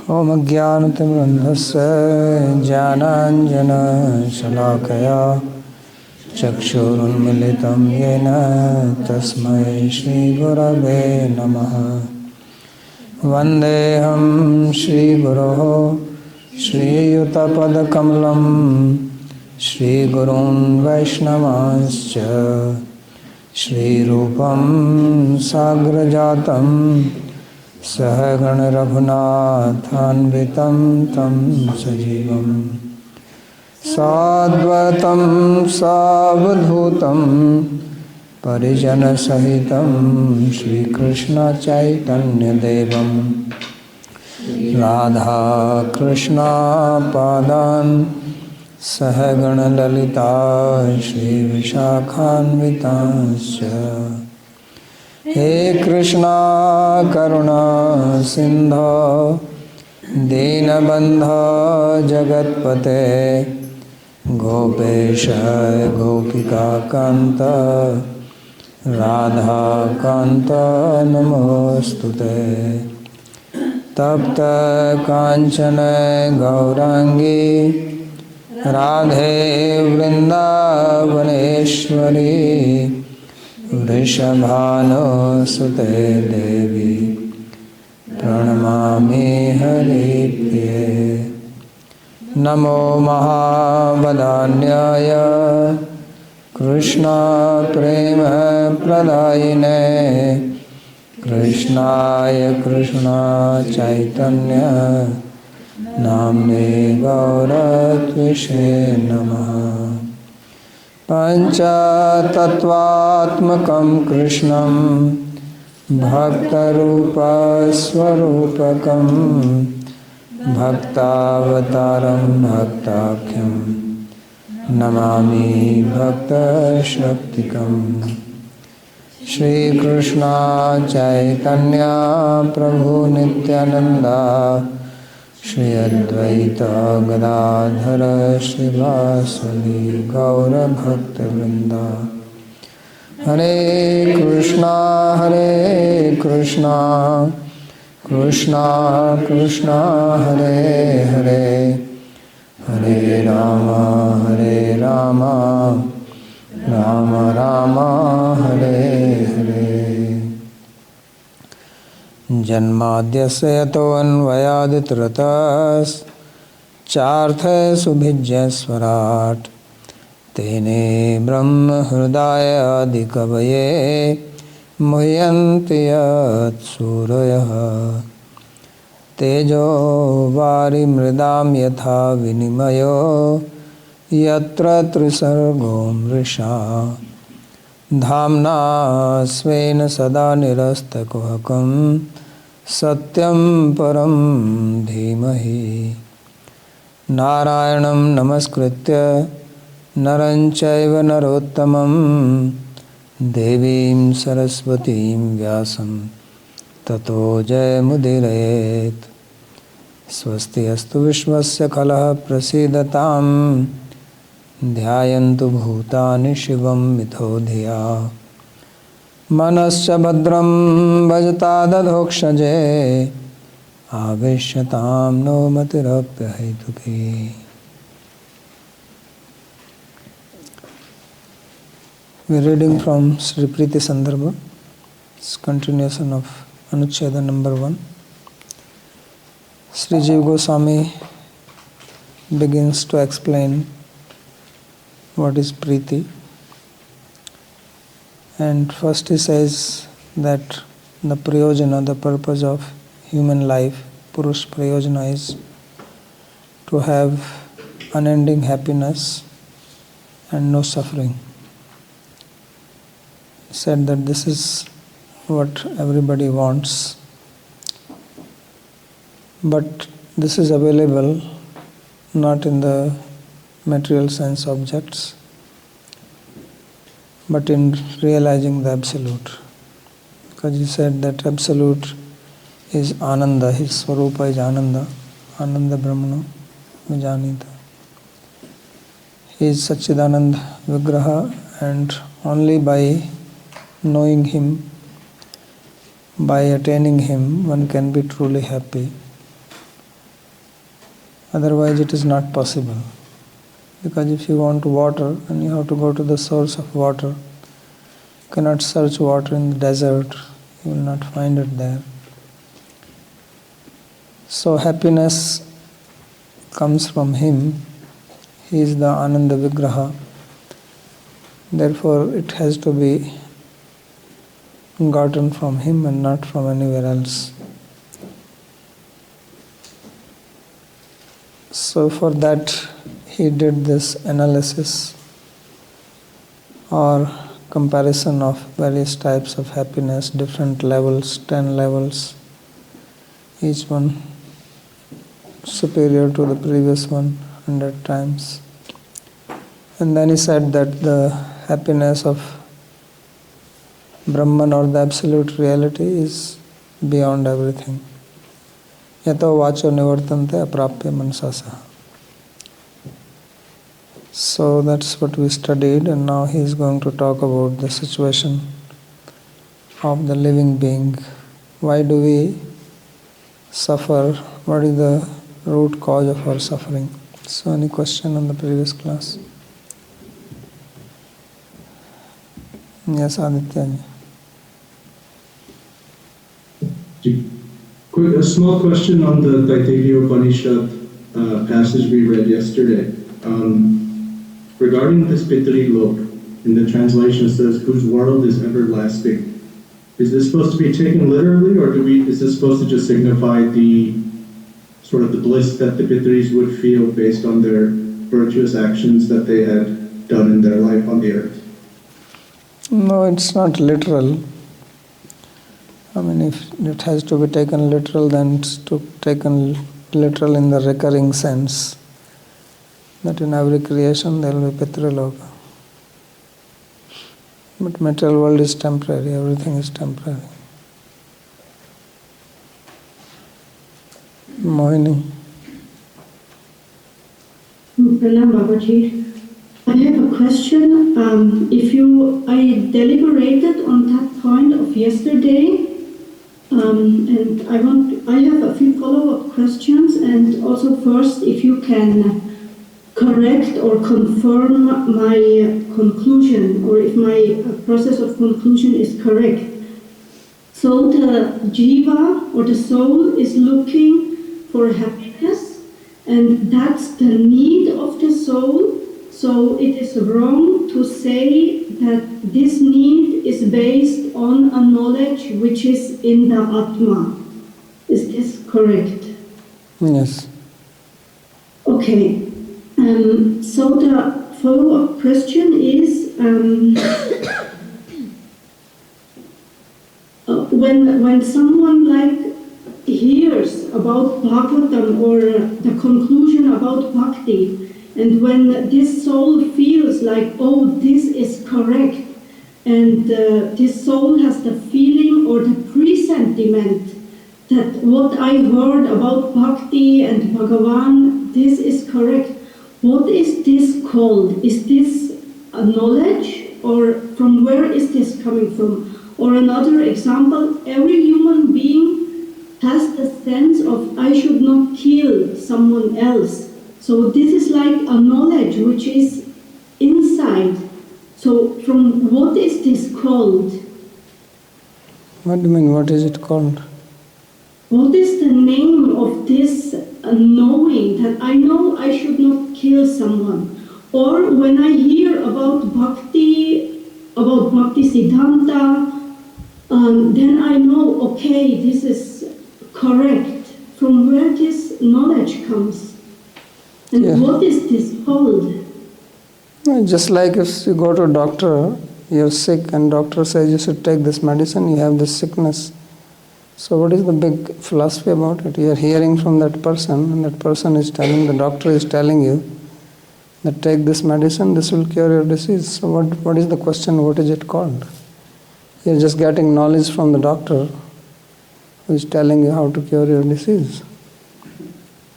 ॐ अज्ञानतिमिरन्धस्य ज्ञानाञ्जनशलाकया चक्षुरुन्मिलितं येन तस्मै श्रीगुरवे नमः। वन्देऽहं श्रीगुरोः श्रीयुतपदकमलं श्रीगुरून् वैष्णवांश्च श्रीरूपं साग्रजातं सहगण रघुनाथान्वितं तं सजीवं साद्वैतं सावधूतं परिजनसहितं श्रीकृष्ण चैतन्यदेवं राधा कृष्ण पादान् सहगण ललिता श्रीविशाखान्वितांश्च। हे कृष्णा करुणा सिंधो दीनबन्धो जगत्पते गोपेश गोपिकान्त राधाकान्त नमोस्तुते। तप्त कांचन गौरांगी राधे वृंदावनेश्वरी वृषभानुसुते देवी प्रणमामि हरिप्रिये। नमो महावदान्याय कृष्ण प्रेम प्रदायिने कृष्णाय कृष्ण चैतन्य नाम्ने गौरत्विषे नमः। पंचतत्वात्मकं कृष्णं भक्तरूपस्वरूपकं भक्तावतारं भक्ताख्यं नमामि भक्तशक्तिकम्। श्रीकृष्ण चैतन्य प्रभु नित्यानंदा श्री अद्वैत गदाधर श्रीवासवि गौरभक्तवृंदा। हरे कृष्णा कृष्णा कृष्णा हरे हरे हरे राम राम राम हरे हरे। जन्माद्यस्य यतोऽन्वयादितरतश्चार्थसुभिज्ञस्वराट् तेने ब्रह्महृदायादिकवये मुह्यन्ति यत्सूरयः। तेजो वारिमृदां यथा विनिमयो यत्र त्रिसर्गो मृषा धाम्ना स्वेन सदा निरस्तकुहकं सत्यं परं धीमहि। नारायणं नमस्कृत्य नरं चैव नरोत्तमं देवीं सरस्वतीं व्यासं ततो जयमुदीरयेत्। स्वस्ति अस्तु विश्वस्य खलः प्रसीदताम् ध्यायन्तु भूतानि शिवं मिथो धिया। मनश्च भद्रं भजतादधोक्षजे आवेश्यतां no मतिरप्यहैतुकी। We are reading from Sri Priti Sandarbha. It's continuation of Anucheda number 1. Sri Jiva Goswami begins to explain what is Priti. And first he says that the prayojana, the purpose of human life, Purush prayojana, is to have unending happiness and no suffering. He said that this is what everybody wants, but this is available not in the material sense objects, but in realizing the Absolute. Because he said that Absolute is Ananda, his Swarupa is Ananda, Ananda Brahmano Vijanita. He is Satchidananda Vigraha, and only by knowing him, by attaining him, one can be truly happy. Otherwise it is not possible. Because if you want water, and you have to go to the source of water. You cannot search water in the desert. You will not find it there. So happiness comes from Him. He is the Ananda Vigraha. Therefore it has to be gotten from Him and not from anywhere else. So for that he did this analysis or comparison of various types of happiness, different levels, 10 levels, each one superior to the previous one 100 times. And then he said that the happiness of Brahman or the absolute reality is beyond everything. Yato vacho nivartante aprapya manasasa. So that's what we studied, and now he is going to talk about the situation of the living being. Why do we suffer? What is the root cause of our suffering? So any question on the previous class? Yes, Aditya. A small question on the Taittiriya Upanishad passage we read yesterday. Regarding this Pitri Lok, in the translation it says, whose world is everlasting. Is this supposed to be taken literally, or is this supposed to just signify the sort of the bliss that the Pitris would feel based on their virtuous actions that they had done in their life on the earth? No, it's not literal. I mean, if it has to be taken literal, then it's taken literal in the recurring sense. That in every creation there will be Pitriloka. But material world is temporary, everything is temporary. Mohini. Pranam Babaji. I have a question. I deliberated on that point of yesterday, and I have a few follow-up questions, and also first, if you can correct or confirm my conclusion, or if my process of conclusion is correct. So the Jiva, or the soul, is looking for happiness, and that's the need of the soul. So it is wrong to say that this need is based on a knowledge which is in the Atma. Is this correct? Yes. Okay. So the follow-up question is, when someone hears about Bhagavatam or the conclusion about Bhakti, and when this soul feels like, oh, this is correct, and this soul has the feeling or the presentiment that what I heard about Bhakti and Bhagavan, this is correct. What is this called? Is this a knowledge, or from where is this coming from? Or another example, every human being has the sense of, I should not kill someone else. So this is like a knowledge which is inside. So from what is this called? What do you mean, what is it called? What is the name of this knowing that I know I should not kill someone? Or when I hear about Bhakti Siddhanta, then I know, okay, this is correct. From where this knowledge comes? And what is this called? Just like if you go to a doctor, you're sick and doctor says you should take this medicine, you have this sickness. So what is the big philosophy about it? You are hearing from that person, and that person is telling, the doctor is telling you that take this medicine, this will cure your disease. So what is the question, what is it called? You're just getting knowledge from the doctor who is telling you how to cure your disease.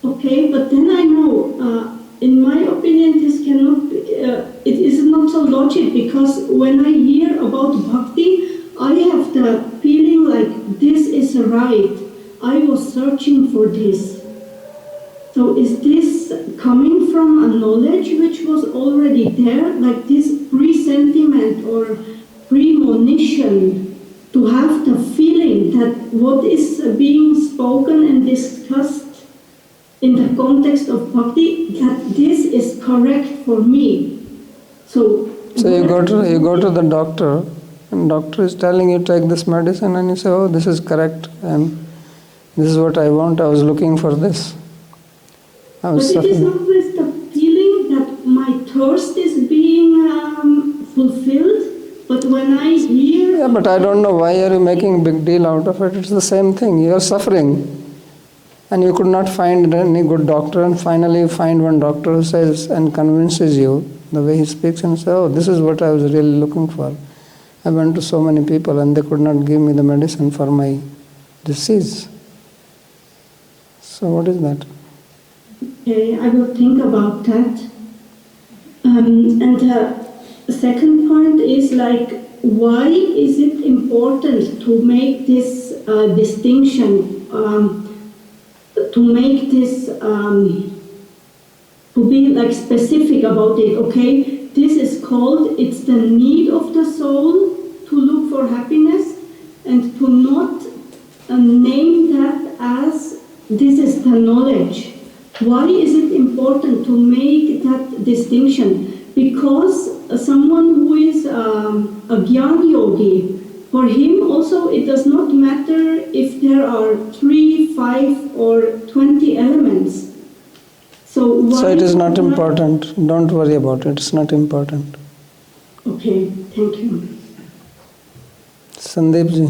Okay, but then I know, in my opinion, this cannot be, it is not so logic, because when I hear about Bhakti, I have the feeling like this is right. I was searching for this. So is this coming from a knowledge which was already there, like this presentiment or premonition, to have the feeling that what is being spoken and discussed in the context of bhakti, that this is correct for me? So you go to the doctor, and doctor is telling you take this medicine, and you say, oh, this is correct, and this is what I want, I was looking for this. But it is not with the feeling that my thirst is being fulfilled, but when I hear... Yeah, but I don't know why are you making a big deal out of it. It's the same thing. You are suffering, and you could not find any good doctor, and finally you find one doctor who says and convinces you the way he speaks, and says, oh, this is what I was really looking for. I went to so many people and they could not give me the medicine for my disease. So what is that? Okay, I will think about that. And the second point is like, why is it important to make this distinction, to make this, to be like specific about it, okay? This is called, it's the need of the soul to look for happiness, and to not name that as this is the knowledge. Why is it important to make that distinction? Because someone who is a Gyan Yogi, for him also it does not matter if there are 3, 5 or 20 elements. So it is not important. Don't worry about it. It's not important. Okay, thank you. Sandeep ji.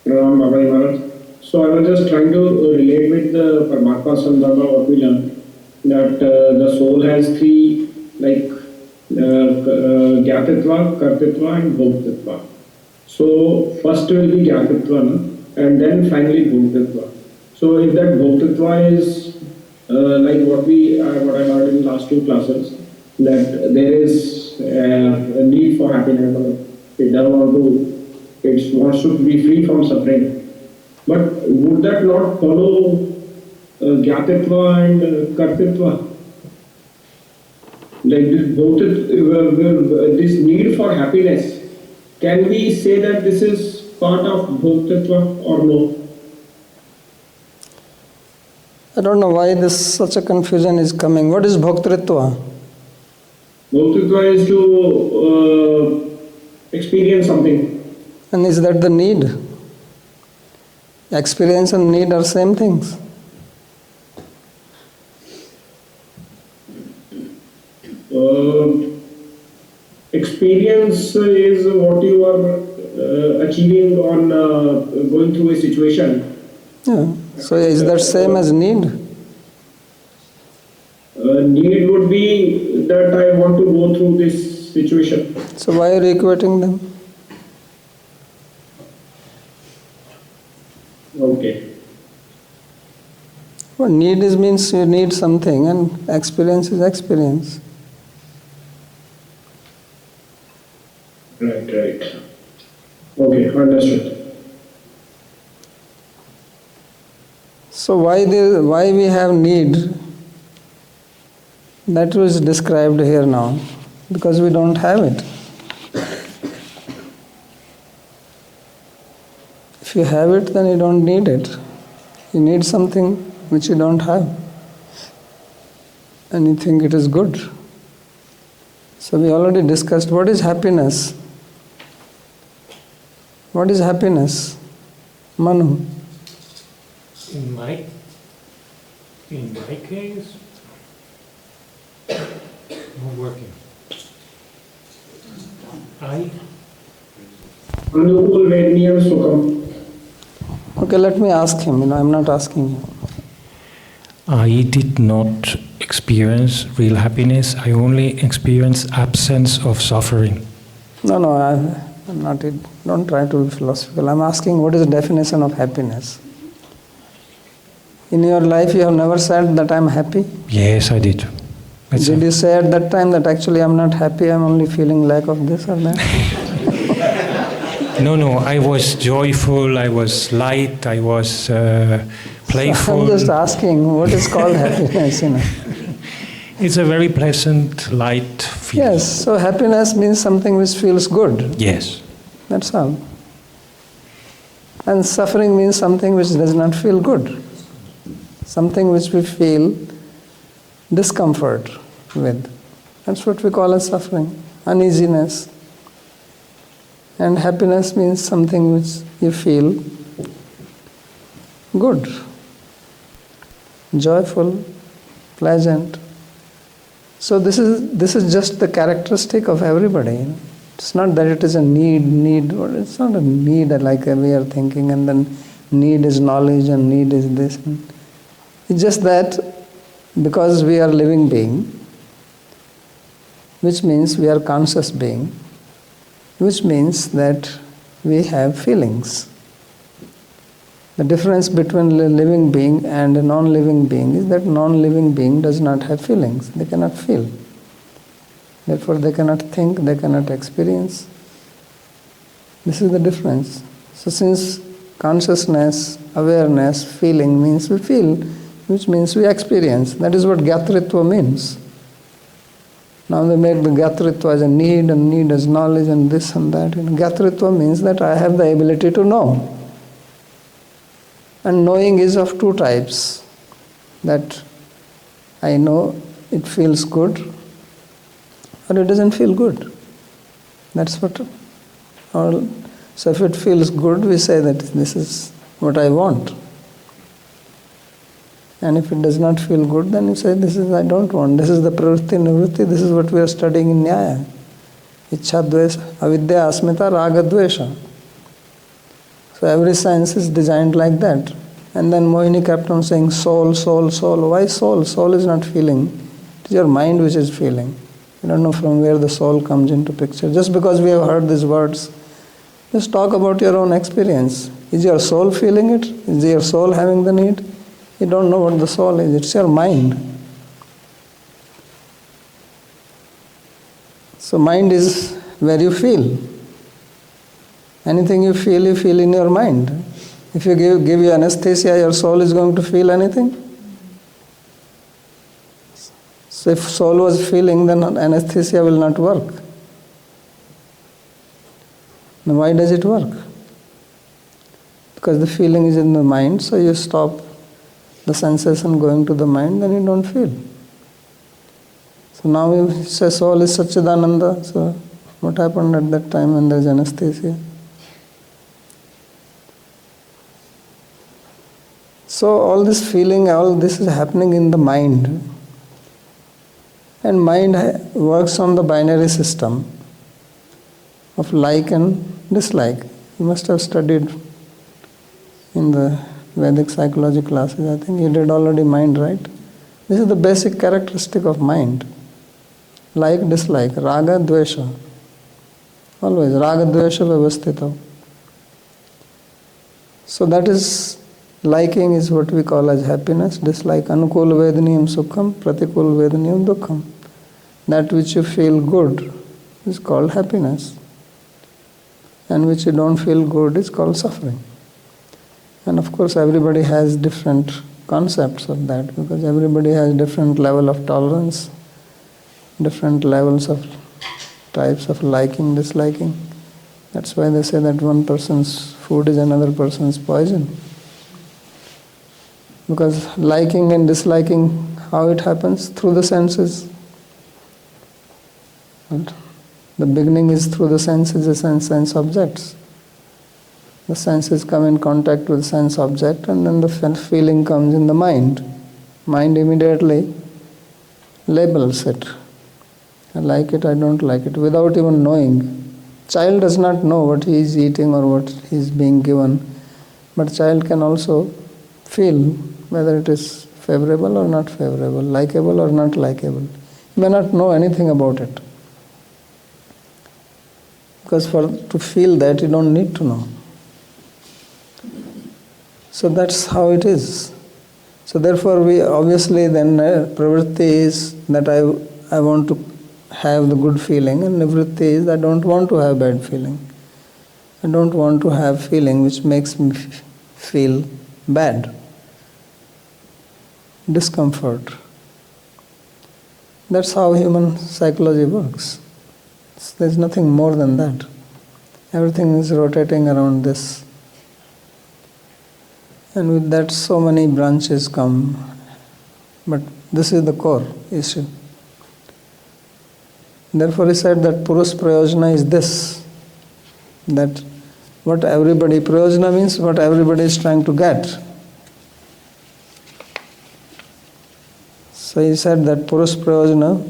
Ram Baba Maharaj. So I was just trying to relate with the Paramatma Sandarbha what we learned, that the soul has 3, like Gyatitva, Kartitva and Bhoktitva. So first will be Gyatitva, no? And then finally Bhoktitva. So if that Bhoktitva is like what I heard in the last 2 classes, that there is a need for happiness, or it doesn't want to, it wants to be free from suffering. But would that not follow Gyatitva and Kartitva? Like this need for happiness, can we say that this is part of Bhoktitva or no? I don't know why such a confusion is coming. What is Bhoktritva? Bhoktitva is to experience something. And is that the need? Experience and need are same things. Experience is what you are achieving on going through a situation. Yeah. So is that same as need? Need would be that I want to go through this situation. So why are you equating them? Okay. Well, need means you need something, and experience is experience. Right. Okay, understood. So why we have need? That was described here now, because we don't have it. If you have it, then you don't need it. You need something which you don't have, and you think it is good. So we already discussed what is happiness. What is happiness? Manu. In my case, not working. Anukul Vedniyam Sukham. Okay, let me ask him. I'm not asking you. I did not experience real happiness. I only experienced absence of suffering. No, I'm not. Don't try to be philosophical. I'm asking what is the definition of happiness? In your life, you have never said that I'm happy? Yes, I did. Did you say at that time that actually I'm not happy, I'm only feeling lack of this or that? No, I was joyful, I was light, I was playful. I'm just asking, what is called happiness? It's a very pleasant, light feeling. Yes, so happiness means something which feels good. Yes. That's all. And suffering means something which does not feel good. Something which we feel discomfort with. That's what we call as suffering, uneasiness. And happiness means something which you feel good, joyful, pleasant. So this is just the characteristic of everybody. It's not that it is a need. It's not a need like we are thinking, and then need is knowledge and need is this. It's just that because we are living being, which means we are conscious being, which means that we have feelings. The difference between a living being and a non-living being is that non-living being does not have feelings. They cannot feel. Therefore, they cannot think, they cannot experience. This is the difference. So since consciousness, awareness, feeling means we feel, which means we experience. That is what Gyatritva means. Now they make the Gyatritva as a need, and need as knowledge, and this and that. Gyatritva means that I have the ability to know. And knowing is of two types. That I know it feels good, or it doesn't feel good. That's what. So if it feels good, we say that this is what I want. And if it does not feel good, then you say this is I don't want. This is the pravritti nivritti. This is what we are studying in Nyaya. Ichha dvesa, avidya asmita raga dvesha. So every science is designed like that. And then Mohini kept on saying soul, soul, soul. Why soul? Soul is not feeling. It is your mind which is feeling. You don't know from where the soul comes into picture. Just because we have heard these words, just talk about your own experience. Is your soul feeling it? Is your soul having the need? You don't know what the soul is. It's your mind. So mind is where you feel. Anything you feel in your mind. If you give you anesthesia, your soul is going to feel anything? So if soul was feeling, then anesthesia will not work. Now why does it work? Because the feeling is in the mind, so you stop the sensation going to the mind, then you don't feel. So now you say soul is Satchidananda, so what happened at that time when there is anesthesia? So all this feeling, all this is happening in the mind. And mind works on the binary system of like and dislike. You must have studied in the Vedic psychology classes. I think you did already mind, right? This is the basic characteristic of mind. Like, dislike, raga, dvesha. Always, raga, dvesha, vyavasthita. So that is, liking is what we call as happiness. Dislike, anukul vedaniyam sukham, pratikul vedaniyam dukkham. That which you feel good is called happiness. And which you don't feel good is called suffering. And of course everybody has different concepts of that, because everybody has different level of tolerance, different levels of types of liking, disliking. That's why they say that one person's food is another person's poison. Because liking and disliking, how it happens? Through the senses. And the beginning is through the senses and sense objects. The senses come in contact with sense object, and then the feeling comes in the mind. Mind immediately labels it. I like it, I don't like it, without even knowing. Child does not know what he is eating or what he is being given, but child can also feel whether it is favorable or not favorable, likable or not likable. He may not know anything about it. Because to feel that, you don't need to know. So that's how it is. So therefore we obviously then pravritti is that I want to have the good feeling, and nivritti is I don't want to have bad feeling. I don't want to have feeling which makes me feel bad, discomfort. That's how human psychology works. There's nothing more than that. Everything is rotating around this. And with that, so many branches come. But this is the core issue. Therefore, he said that Purush Prayojana is this. That what everybody, Prayojana means what everybody is trying to get. So he said that Purush Prayojana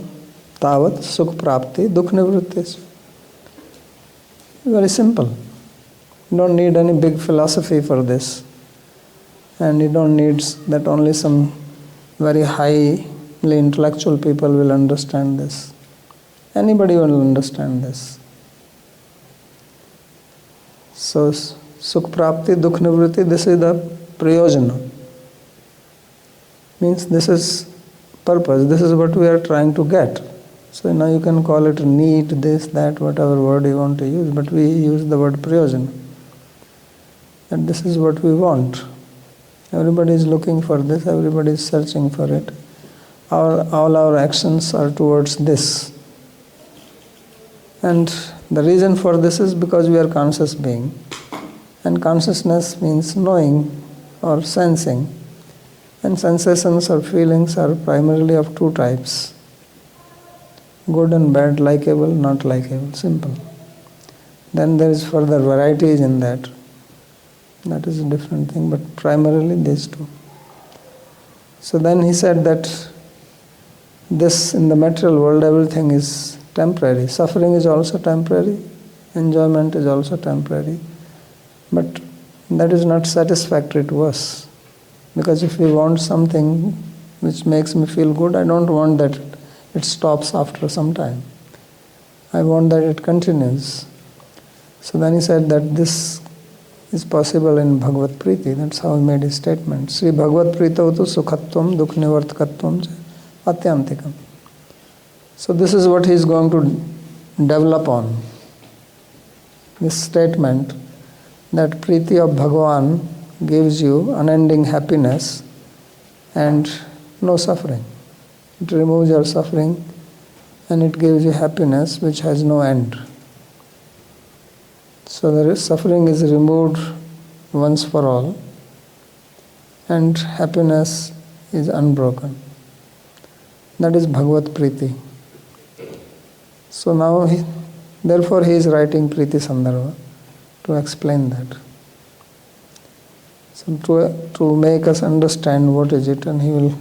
Tavat Sukh Prapti Dukh Nivritti. Very simple. You don't need any big philosophy for this. And you don't need that only some very highly intellectual people will understand this. Anybody will understand this. So, Sukh Prapti, Dukh Nivritti, this is the Prayojana. Means this is purpose, this is what we are trying to get. So now you can call it need, this, that, whatever word you want to use, but we use the word Prayojana. And this is what we want. Everybody is looking for this, everybody is searching for it. All our actions are towards this. And the reason for this is because we are conscious being. And consciousness means knowing or sensing. And sensations or feelings are primarily of two types. Good and bad, likable, not likable, simple. Then there is further varieties in that. That is a different thing, but primarily these two. So then he said that this, in the material world, everything is temporary. Suffering is also temporary. Enjoyment is also temporary. But that is not satisfactory to us. Because if we want something which makes me feel good, I don't want that it stops after some time. I want that it continues. So then he said that this is possible in Bhagavad Priti. That's how he made his statement. Sri Bhagavad Pritavatu Sukhatvam Dukh Nivartakatvam Atyantikam. So this is what he is going to develop on. This statement that Priti of Bhagavan gives you unending happiness and no suffering. It removes your suffering and it gives you happiness which has no end. So the suffering is removed once for all and happiness is unbroken. That is Bhagavad Priti. So now, therefore he is writing Priti Sandarbha to explain that. So to make us understand what is it, and he will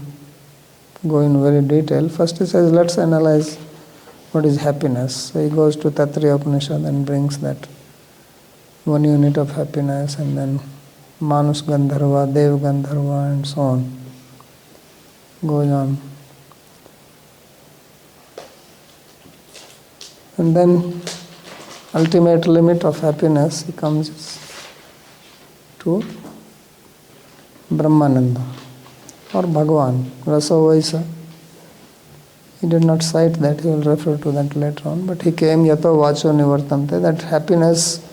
go in very detail. First he says, let's analyze what is happiness. So he goes to Taittiriya Upanishad and brings that one unit of happiness, and then Manus Gandharva, Dev Gandharva, and so on. Goes on. And then ultimate limit of happiness, he comes to Brahmananda or Bhagavan, Raso Vaisa. He did not cite that, he will refer to that later on, but he came Yato Vacho Nivartante, that happiness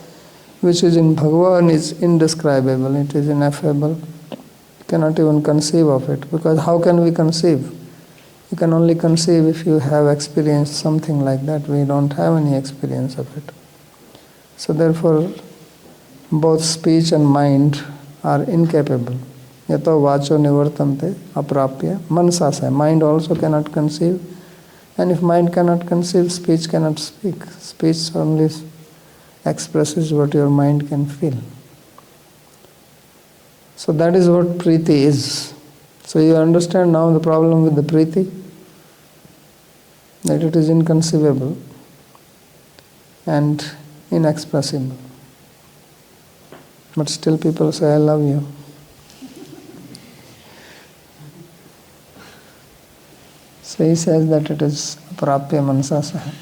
which is in Bhagavan is indescribable, it is ineffable. You cannot even conceive of it, because how can we conceive? You can only conceive if you have experienced something like that. We don't have any experience of it. So therefore, both speech and mind are incapable. Yato vacho nivartante aprapya mansasaya. Mind also cannot conceive. And if mind cannot conceive, speech cannot speak. Speech only expresses what your mind can feel. So that is what Priti is. So you understand now the problem with the Priti? That it is inconceivable and inexpressible. But still people say, I love you. So he says that it is aprapya mansasaha.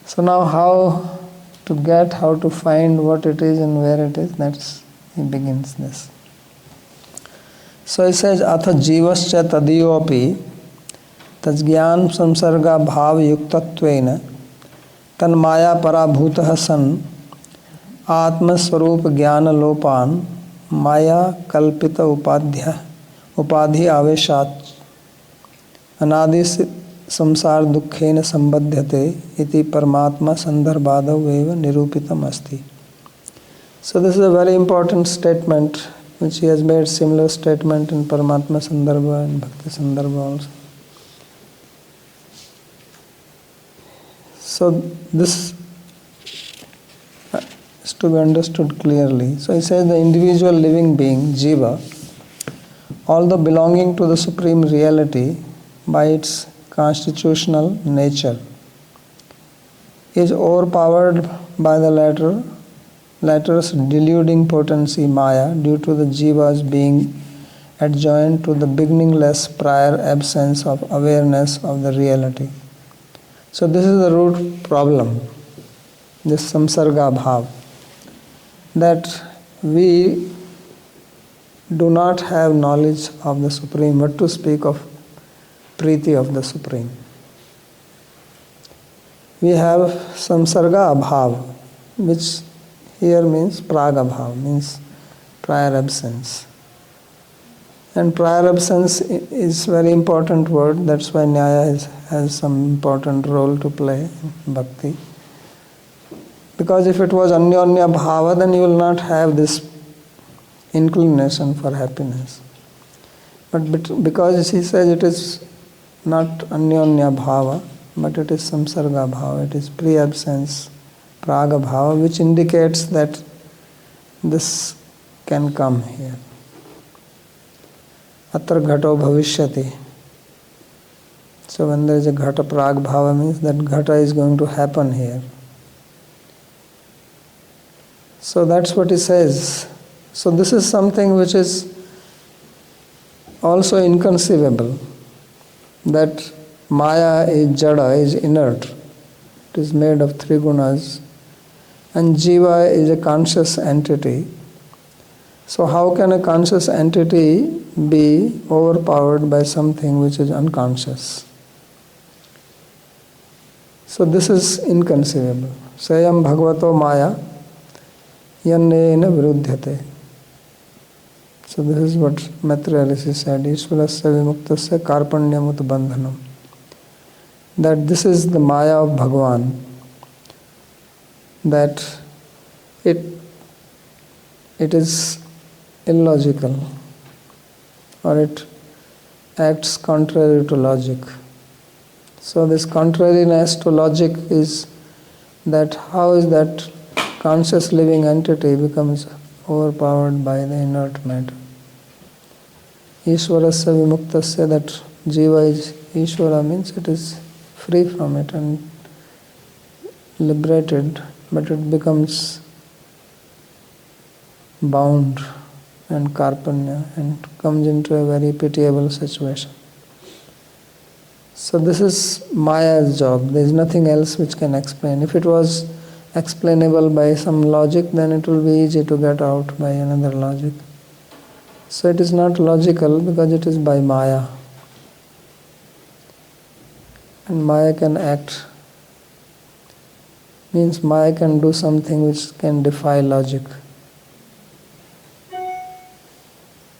So now how to find what it is and where it is, he begins this. So he says, atha jivascha tadiyopi tajgyan samsarga bhav yuktatvena तन्माया पराभूतः सन आत्मस्वरूप ज्ञान लोपान माया कल्पित उपाधि आवेशात् अनादि संसार दुखेन संबध्यते इति परमात्मा संदर्भादौ एव निरूपितम अस्ति. So this is a very important statement which he has made similar statement in Paramatma Sandarbha and Bhakti Sandarbha also. So this is to be understood clearly. So he says the individual living being, Jiva, although belonging to the Supreme Reality by its constitutional nature, is overpowered by the latter's deluding potency Maya due to the Jiva's being adjoined to the beginningless prior absence of awareness of the reality. So this is the root problem, this samsarga bhav, that we do not have knowledge of the Supreme, what to speak of Priti of the Supreme. We have samsarga bhav, which here means praga bhav, means prior absence. And prior absence is very important word, that's why Nyaya has some important role to play in bhakti. Because if it was anyonya bhava, then you will not have this inclination for happiness. But because he says it is not anyonya bhava, but it is samsarga bhava, it is pre-absence, praga bhava, which indicates that this can come here. Atra ghato bhavishyati. So when there is a ghata prag bhava, means that ghata is going to happen here. So that's what he says. So this is something which is also inconceivable, that Maya is jada, is inert. It is made of three gunas. And Jiva is a conscious entity. So how can a conscious entity be overpowered by something which is unconscious? So this is inconceivable. Sayam bhagavato maya yannena viruddhyate. So this is what Maitreya Rishi said, Ishvarasya vimuktasya karpanyamut bandhanam. That this is the maya of Bhagavan, that it is illogical, or it acts contrary to logic. So this contrariness to logic is that how is that conscious living entity becomes overpowered by the inert matter. Ishvarasya vimuktasya, that Jiva is Ishvara, means it is free from it and liberated, but it becomes bound and karpanya and comes into a very pitiable situation. So this is Maya's job. There is nothing else which can explain. If it was explainable by some logic, then it will be easy to get out by another logic. So it is not logical because it is by Maya. And Maya can act, means Maya can do something which can defy logic.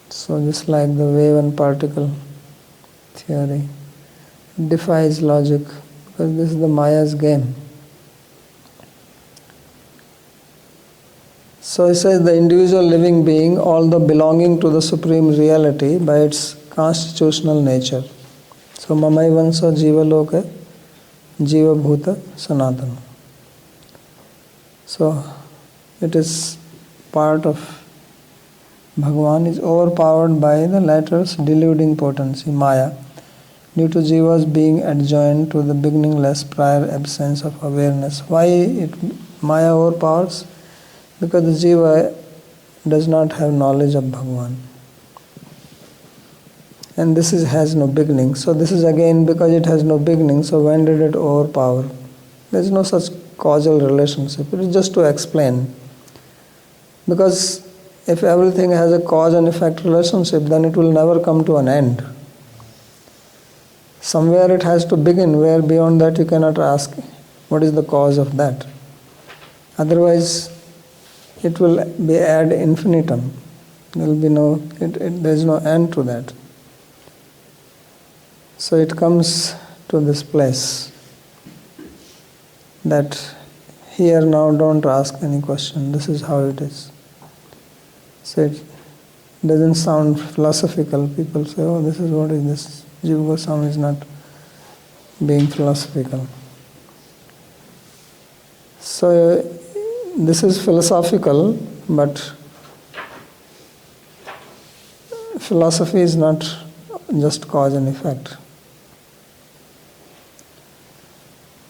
So just like the wave and particle theory, it defies logic because this is the Maya's game. So he says the individual living being, although belonging to the Supreme Reality by its constitutional nature. So Mamaivansa Jiva Loka Jiva Bhuta Sanatana. So it is part of Bhagavan, is overpowered by the latter's deluding potency, Maya, due to Jiva's being adjoined to the beginningless prior absence of awareness. Why Maya overpowers? Because the Jiva does not have knowledge of Bhagavan. And this has no beginning. So this is again because it has no beginning, so when did it overpower? There is no such causal relationship. It is just to explain. Because if everything has a cause and effect relationship, then it will never come to an end. Somewhere it has to begin, where beyond that you cannot ask What is the cause of that? Otherwise, it will be ad infinitum. There will be there is no end to that. So it comes to this place that here now don't ask any question. This is how it is. So it doesn't sound philosophical. People say, oh, this is what is this. Jiva Goswami is not being philosophical. So this is philosophical, but philosophy is not just cause and effect.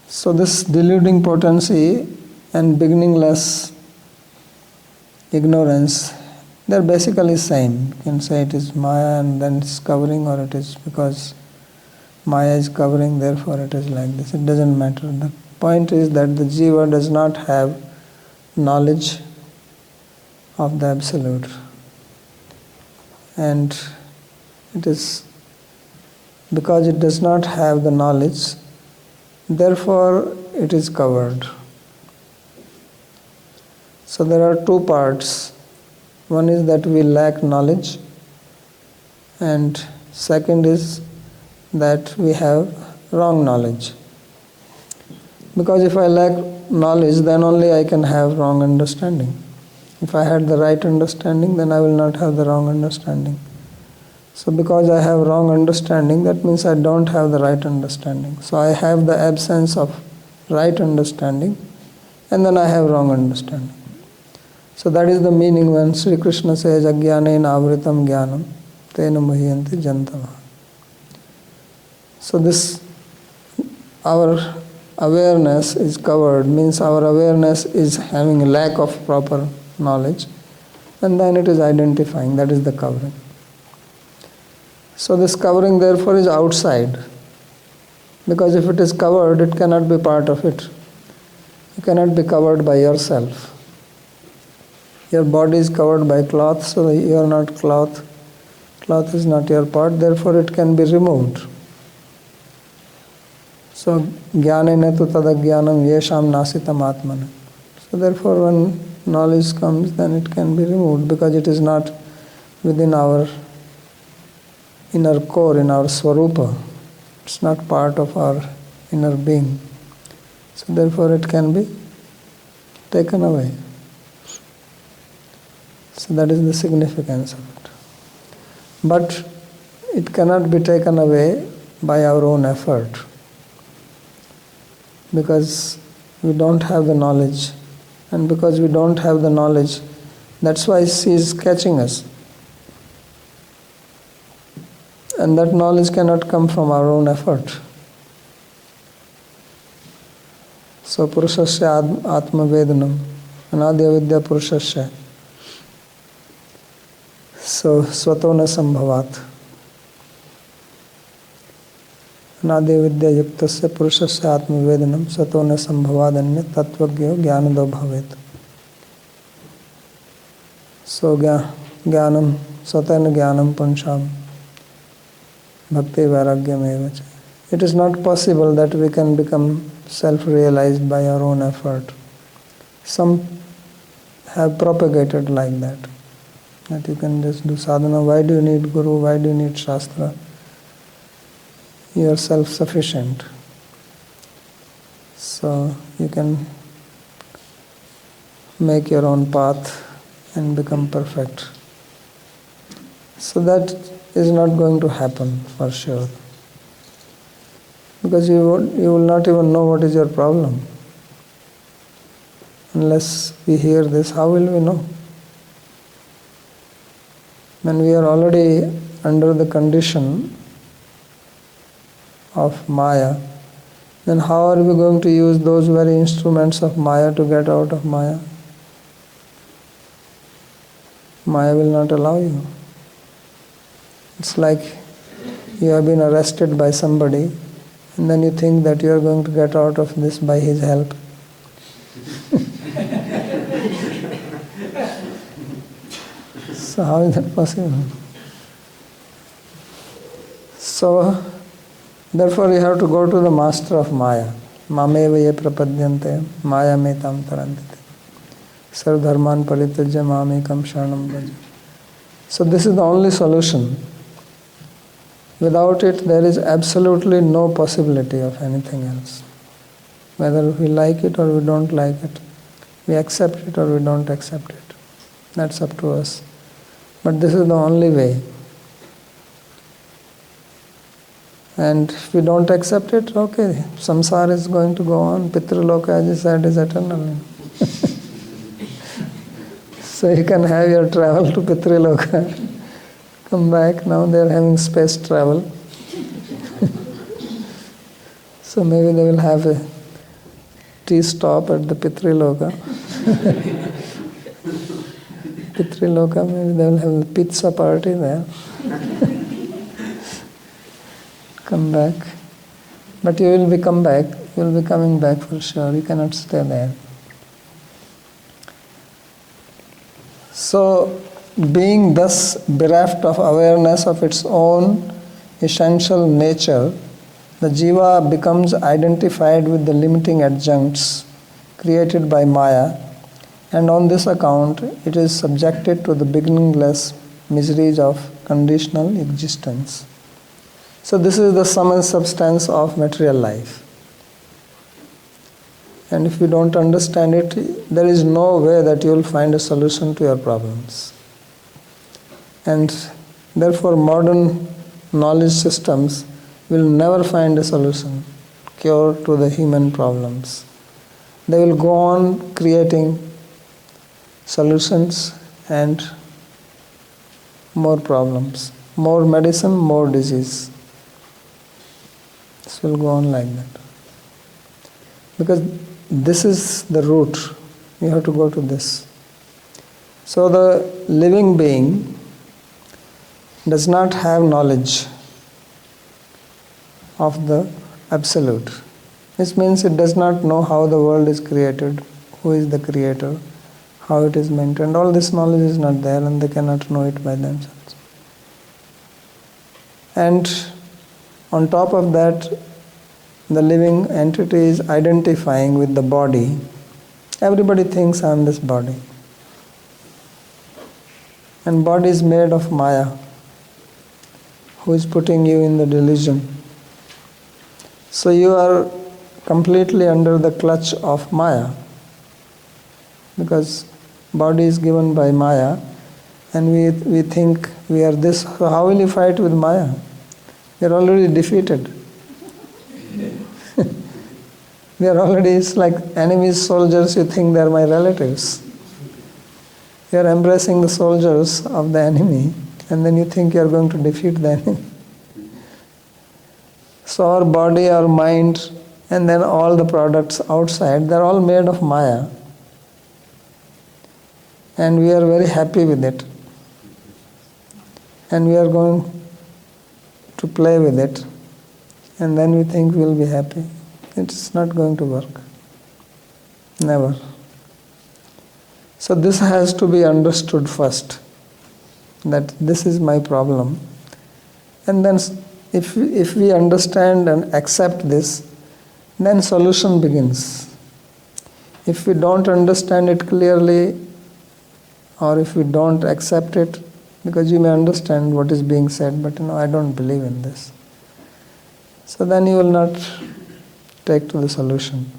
So this deluding potency and beginningless ignorance, they're basically same. You can say it is Maya and then it's covering, or it is because Maya is covering, therefore it is like this. It doesn't matter. The point is that the Jiva does not have knowledge of the Absolute. And it is because it does not have the knowledge, therefore it is covered. So there are two parts. One is that we lack knowledge, and second is that we have wrong knowledge. Because if I lack knowledge, then only I can have wrong understanding. If I had the right understanding, then I will not have the wrong understanding. So because I have wrong understanding, that means I don't have the right understanding. So I have the absence of right understanding, and then I have wrong understanding. So that is the meaning when Sri Krishna says, Ajnanena avritam jnanam, tena muhyanti jantava. So this, our awareness is covered, means our awareness is having a lack of proper knowledge, and then it is identifying, that is the covering. So this covering therefore is outside, because if it is covered, it cannot be part of it. You cannot be covered by yourself. Your body is covered by cloth, so you are not cloth. Cloth is not your part, therefore it can be removed. So, jnanena tu tadajnanam yesham nasitam atmana. So therefore when knowledge comes, then it can be removed, because it is not within our inner core, in our swarupa. It's not part of our inner being. So therefore it can be taken away. So that is the significance of it. But it cannot be taken away by our own effort, because we don't have the knowledge. And because we don't have the knowledge, that's why she is catching us. And that knowledge cannot come from our own effort. So Purushasya Atma Vedanam, Anadya Vidya Purushasya. So Svatona Sambhavat. Anadya Vidya Yuktasya Purushasya Atma Vedanam, Svatona Sambhavadanya Tattvagyo Jnanado Bhavet. So Jnanam, Svatana Jnanam Pancham. Bhakti Vairagyam Evacha. It is not possible that we can become self-realized by our own effort. Some have propagated like that you can just do sadhana. Why do you need guru? Why do you need shastra? You are self-sufficient. So you can make your own path and become perfect. So that is not going to happen for sure. Because you will not even know what is your problem. Unless we hear this, how will we know? When we are already under the condition of Maya, then how are we going to use those very instruments of Maya to get out of Maya? Maya will not allow you. It's like you have been arrested by somebody, and then you think that you are going to get out of this by his help. So how is that possible? So therefore you have to go to the master of Maya. Mameva ye prapadyante maya metam tarantite. Sarvdharman parityajya mamekam sharanam vraja. So this is the only solution. Without it, there is absolutely no possibility of anything else. Whether we like it or we don't like it, we accept it or we don't accept it. That's up to us. But this is the only way. And if we don't accept it, okay, samsara is going to go on. Pitraloka, as you said, is eternal. So you can have your travel to Pitraloka. Come back, now they are having space travel. So maybe they will have a tea stop at the Pitriloka. Pitriloka, maybe they will have a pizza party there. Come back. But you will be coming back for sure. You cannot stay there. So, being thus bereft of awareness of its own essential nature, the jiva becomes identified with the limiting adjuncts created by Maya, and on this account it is subjected to the beginningless miseries of conditional existence. So this is the sum and substance of material life. And if you don't understand it, there is no way that you will find a solution to your problems. And therefore modern knowledge systems will never find a solution, cure to the human problems. They will go on creating solutions and more problems, more medicine, more disease. This will go on like that. Because this is the root. You have to go to this. So the living being does not have knowledge of the Absolute. This means it does not know how the world is created, who is the creator, how it is maintained. All this knowledge is not there and they cannot know it by themselves. And on top of that, the living entity is identifying with the body. Everybody thinks I am this body. And body is made of Maya, who is putting you in the delusion. So you are completely under the clutch of Maya, because body is given by Maya, and we think we are this. So how will you fight with Maya? You are already defeated. We are already, it's like enemies, soldiers, you think they are my relatives. You are embracing the soldiers of the enemy, and then you think you are going to defeat the enemy. So our body, our mind, and then all the products outside, they are all made of Maya. And we are very happy with it. And we are going to play with it. And then we think we will be happy. It's not going to work. Never. So this has to be understood first, that this is my problem. And then if we understand and accept this, then solution begins. If we don't understand it clearly, or if we don't accept it, because you may understand what is being said, but I don't believe in this. So then you will not take to the solution.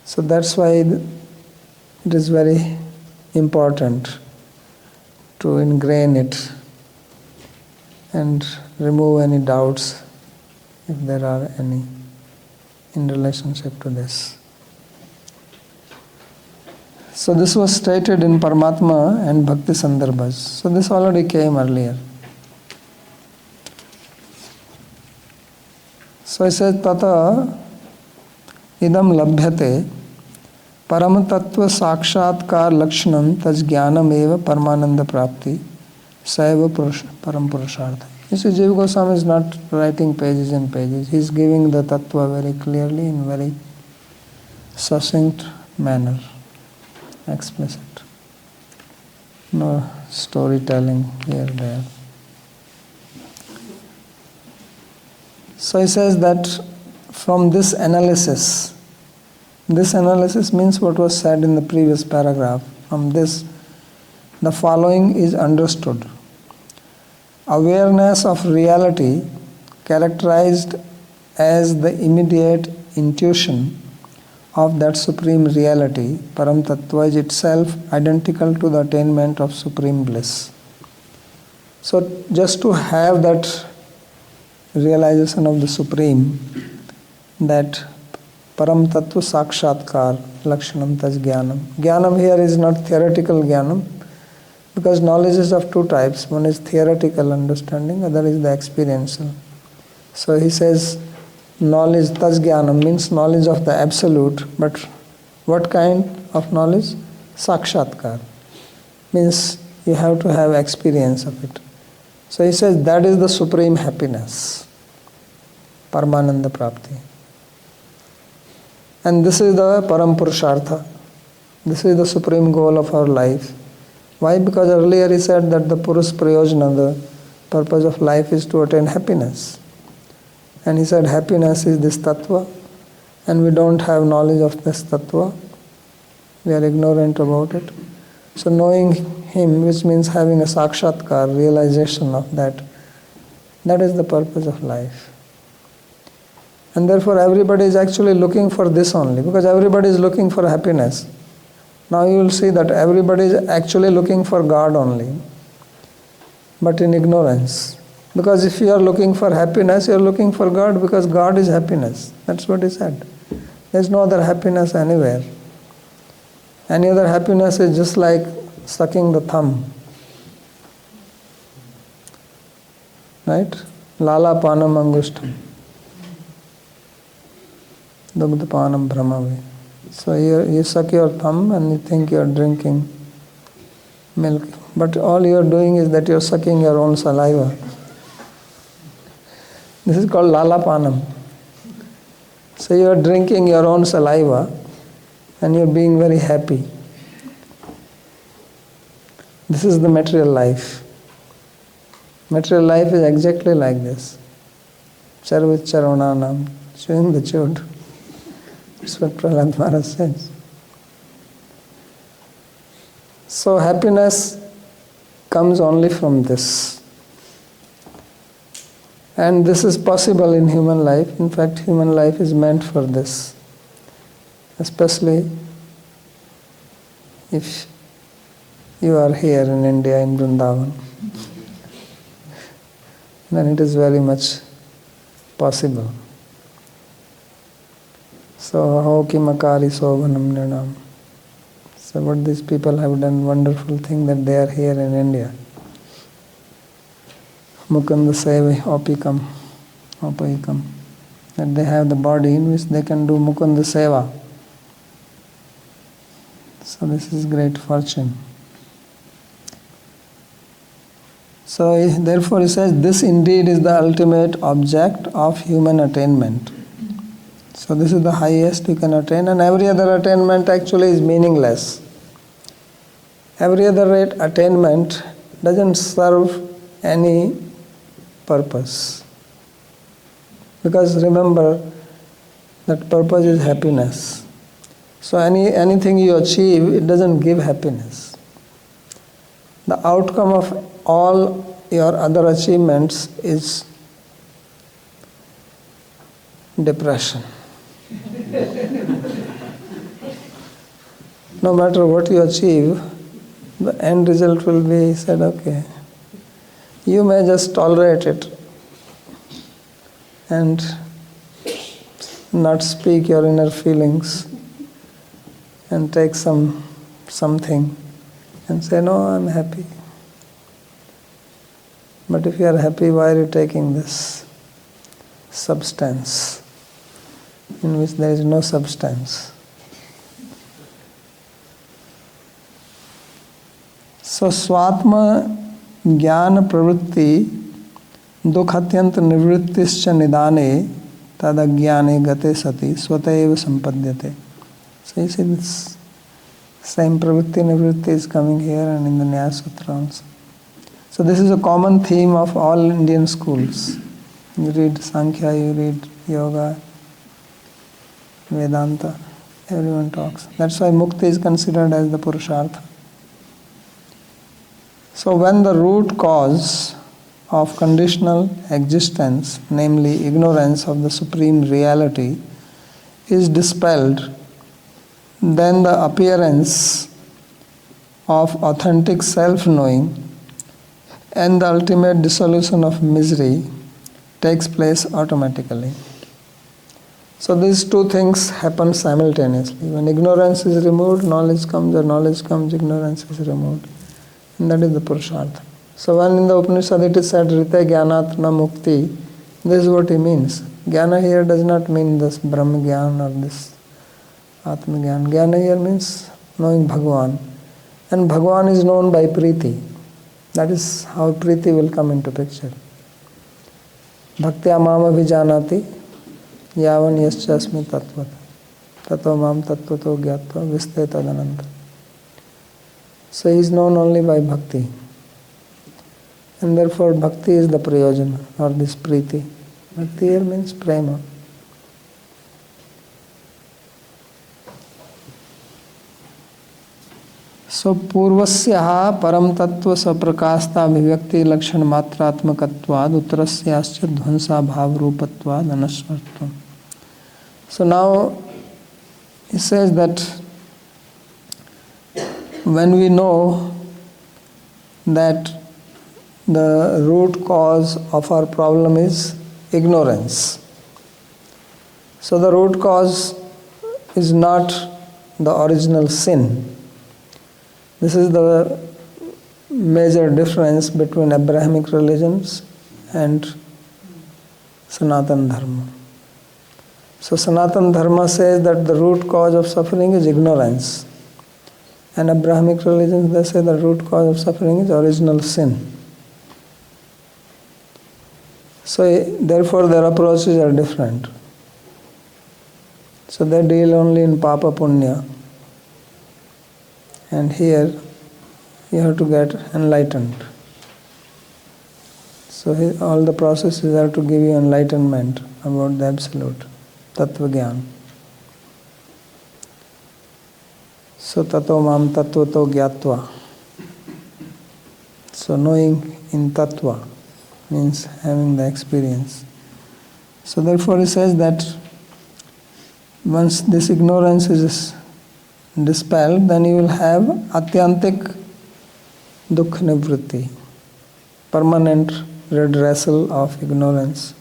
So that's why it is very important to ingrain it and remove any doubts, if there are any, in relationship to this. So this was stated in Paramatma and Bhakti Sandarbhas. So this already came earlier. So it says, Tata idam labhyate param tattva sakshatkar lakshanam taj jnanam eva paramananda prapti saiva param purushartha. You see, Jiva Goswami is not writing pages and pages. He is giving the tattva very clearly in very succinct manner, explicit. No storytelling here, there. So he says that from this analysis means what was said in the previous paragraph. From this, the following is understood. Awareness of reality, characterized as the immediate intuition of that supreme reality, Param Tattva, is itself identical to the attainment of supreme bliss. So just to have that realization of the supreme, that Param Tattva Sakshatkar Lakshanam Taj Jnanam. Jnanam here is not theoretical Jnanam, because knowledge is of two types. One is theoretical understanding, other is the experiential. So he says knowledge, Taj Jnanam, means knowledge of the absolute. But what kind of knowledge? Sakshatkar. Means you have to have experience of it. So he says that is the supreme happiness, Paramananda Prapti. And this is the Param Purushartha. This is the supreme goal of our life. Why? Because earlier he said that the Purus Prayojana, the purpose of life, is to attain happiness. And he said happiness is this tattva, and we don't have knowledge of this tattva. We are ignorant about it. So knowing him, which means having a sakshatkar, realization of that, that is the purpose of life. And therefore everybody is actually looking for this only, because everybody is looking for happiness. Now you will see that everybody is actually looking for God only, but in ignorance. Because if you are looking for happiness, you are looking for God, because God is happiness. That's what he said. There is no other happiness anywhere. Any other happiness is just like sucking the thumb. Right? Lala panam angushtam. Dugdha panam brahmavi. So you suck your thumb and you think you are drinking milk. But all you are doing is that you are sucking your own saliva. This is called lala panam. So you are drinking your own saliva and you are being very happy. This is the material life. Material life is exactly like this. Charvit charonanam, chewing the chewed. That's what Prahlad Maharaj says. So happiness comes only from this. And this is possible in human life. In fact, human life is meant for this. Especially if you are here in India, in Vrindavan, then it is very much possible. So, how kimakari sovanam nirnam. So, what these people have done, wonderful thing that they are here in India. Mukunda seva opikam, opikam. That they have the body in which they can do Mukunda seva. So, this is great fortune. So, therefore, he says, this indeed is the ultimate object of human attainment. So this is the highest you can attain, and every other attainment actually is meaningless. Every other attainment doesn't serve any purpose. Because remember, that purpose is happiness. So anything you achieve, it doesn't give happiness. The outcome of all your other achievements is depression. No matter what you achieve, the end result will be said, okay, you may just tolerate it and not speak your inner feelings and take something and say, no, I'm happy. But if you are happy, why are you taking this substance in which there is no substance? So, swatma jnana pravritti dukhatyant nivrittischa nidane tada jnane gate sati swatayeva sampadhyate. So, you see this same pravritti nivritti is coming here and in the Nyaya Sutra also. So, this is a common theme of all Indian schools. You read Sankhya, you read Yoga, Vedanta, everyone talks. That's why mukti is considered as the purushartha. So when the root cause of conditional existence, namely ignorance of the supreme reality, is dispelled, then the appearance of authentic self-knowing and the ultimate dissolution of misery takes place automatically. So these two things happen simultaneously. When ignorance is removed, knowledge comes, or knowledge comes, ignorance is removed. And that is the Purushartha. So when in the Upanishad it is said, Rite Jnanat na Mukti, this is what he means. Jnana here does not mean this Brahma Jnana or this Atma Jnana. Jnana here means knowing Bhagavan. And Bhagavan is known by Priti. That is how Priti will come into picture. Bhaktya mama vijanati yavan yaschasmi tattvata tato mam tattvato gyatva viste tadananta. So he is known only by bhakti. And therefore bhakti is the prayojana or this Priti. Bhakti here means prema. So पूर्वस्याः परम तत्व सप्रकाशता अभिव्यक्ति लक्षण मात्रात्मकत्वाद उत्तरस्याश्च ध्वंसा भाव रूपत्वाद अनश्वरत्वम्. So now he says that when we know that the root cause of our problem is ignorance, so the root cause is not the original sin. This is the major difference between Abrahamic religions and Sanatana Dharma. So Sanatana Dharma says that the root cause of suffering is ignorance. And Abrahamic religions, they say the root cause of suffering is original sin. So therefore their approaches are different. So they deal only in Papa Punya. And here you have to get enlightened. So all the processes are to give you enlightenment about the Absolute, Tattva Gyan. So Tato Mam Tattvato Gyatva. So knowing in Tattva means having the experience. So therefore he says that once this ignorance is dispelled, then you will have atyantik dukh nivritti, permanent redressal of ignorance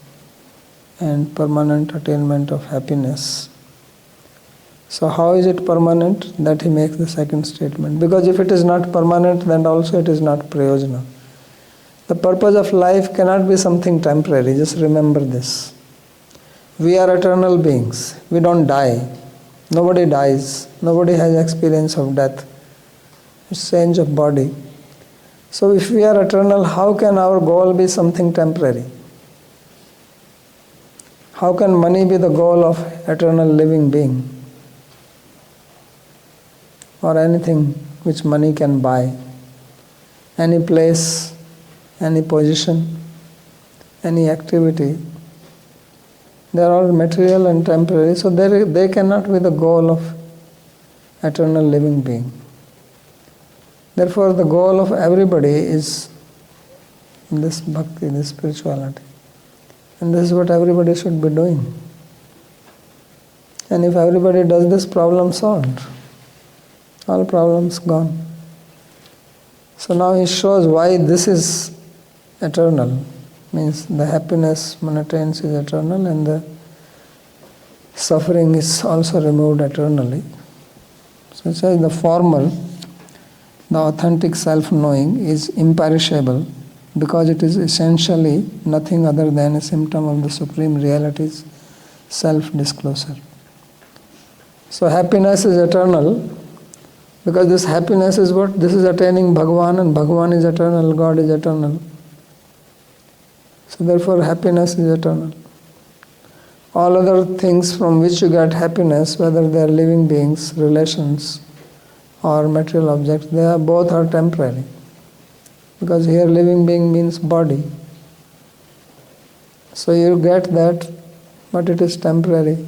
and permanent attainment of happiness. So how is it permanent? That he makes the second statement. Because if it is not permanent, then also it is not prayojana. The purpose of life cannot be something temporary. Just remember this. We are eternal beings. We don't die. Nobody dies. Nobody has experience of death. It's change of body. So if we are eternal, how can our goal be something temporary? How can money be the goal of eternal living being? Or anything which money can buy. Any place, any position, any activity. They are all material and temporary, so they cannot be the goal of eternal living being. Therefore, the goal of everybody is this bhakti, this spirituality. And this is what everybody should be doing. And if everybody does this, problem solved. All problems gone. So now he shows why this is eternal. Means the happiness one attains is eternal and the suffering is also removed eternally. So it says the former, the authentic self-knowing is imperishable because it is essentially nothing other than a symptom of the Supreme Reality's self-disclosure. So happiness is eternal because this happiness is what? This is attaining Bhagavan, and Bhagavan is eternal, God is eternal. So therefore happiness is eternal. All other things from which you get happiness, whether they are living beings, relations, or material objects, both are temporary. Because here living being means body. So you get that, but it is temporary.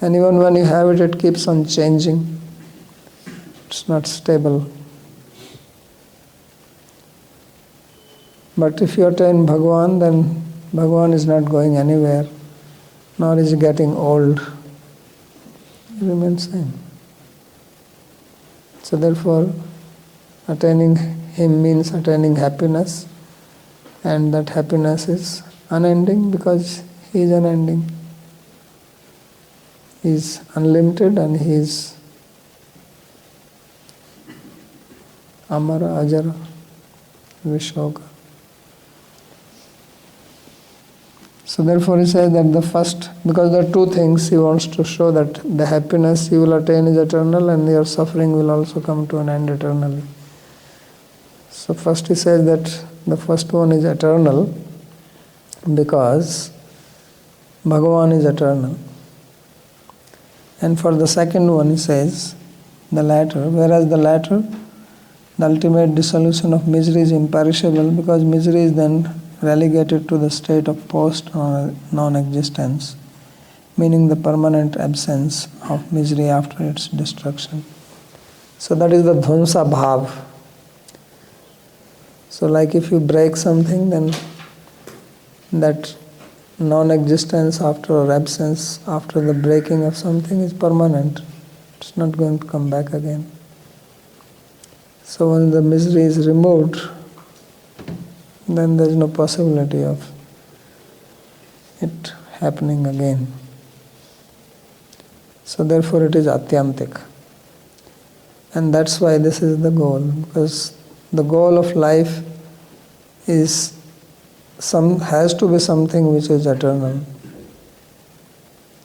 And even when you have it, it keeps on changing. It's not stable. But if you attain Bhagavan, then Bhagavan is not going anywhere, nor is he getting old. He remains same. So therefore, attaining him means attaining happiness, and that happiness is unending because he is unending. He is unlimited and he is Amara, Ajara, Vishoka. So therefore he says that the first, because there are two things he wants to show, that the happiness you will attain is eternal and your suffering will also come to an end eternally. So first he says that the first one is eternal because Bhagavan is eternal. And for the second one he says, the latter, whereas the latter, the ultimate dissolution of misery is imperishable because misery is then relegated to the state of post non-existence, meaning the permanent absence of misery after its destruction. So that is the dhvamsa bhav. So like if you break something, then that non-existence after or absence after the breaking of something is permanent. It's not going to come back again. So when the misery is removed, then there is no possibility of it happening again. So therefore it is atyantik. And that's why this is the goal, because the goal of life is has to be something which is eternal.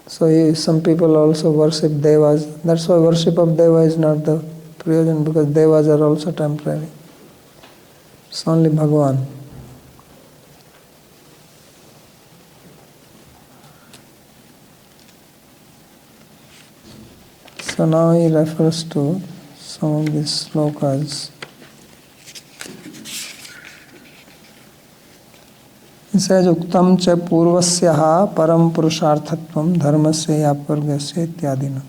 So some people also worship devas. That's why worship of deva is not the prayojan, because devas are also temporary. It's only Bhagavan. So now he refers to some of these slokas. He says, Uktam cha purvasyaha param purusharthatvam dharmasya yapurgasya ityadina.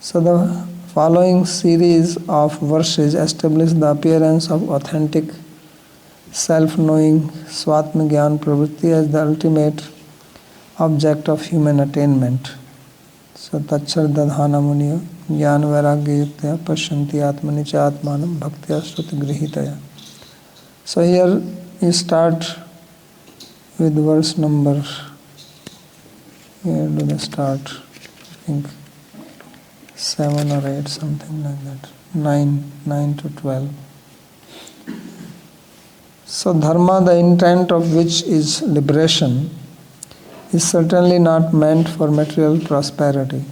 So the following series of verses establish the appearance of authentic self-knowing swatma gyan pravritti as the ultimate object of human attainment. So tachar dadhana muniya jnana vairagya yuktaya pashyanti atmani cha atmanam bhaktya shruti grihitaya. So here you start with verse number, here do the start, I think 7 or 8, something like that, 9 to 12. So dharma, the intent of which is liberation, is certainly not meant for material prosperity.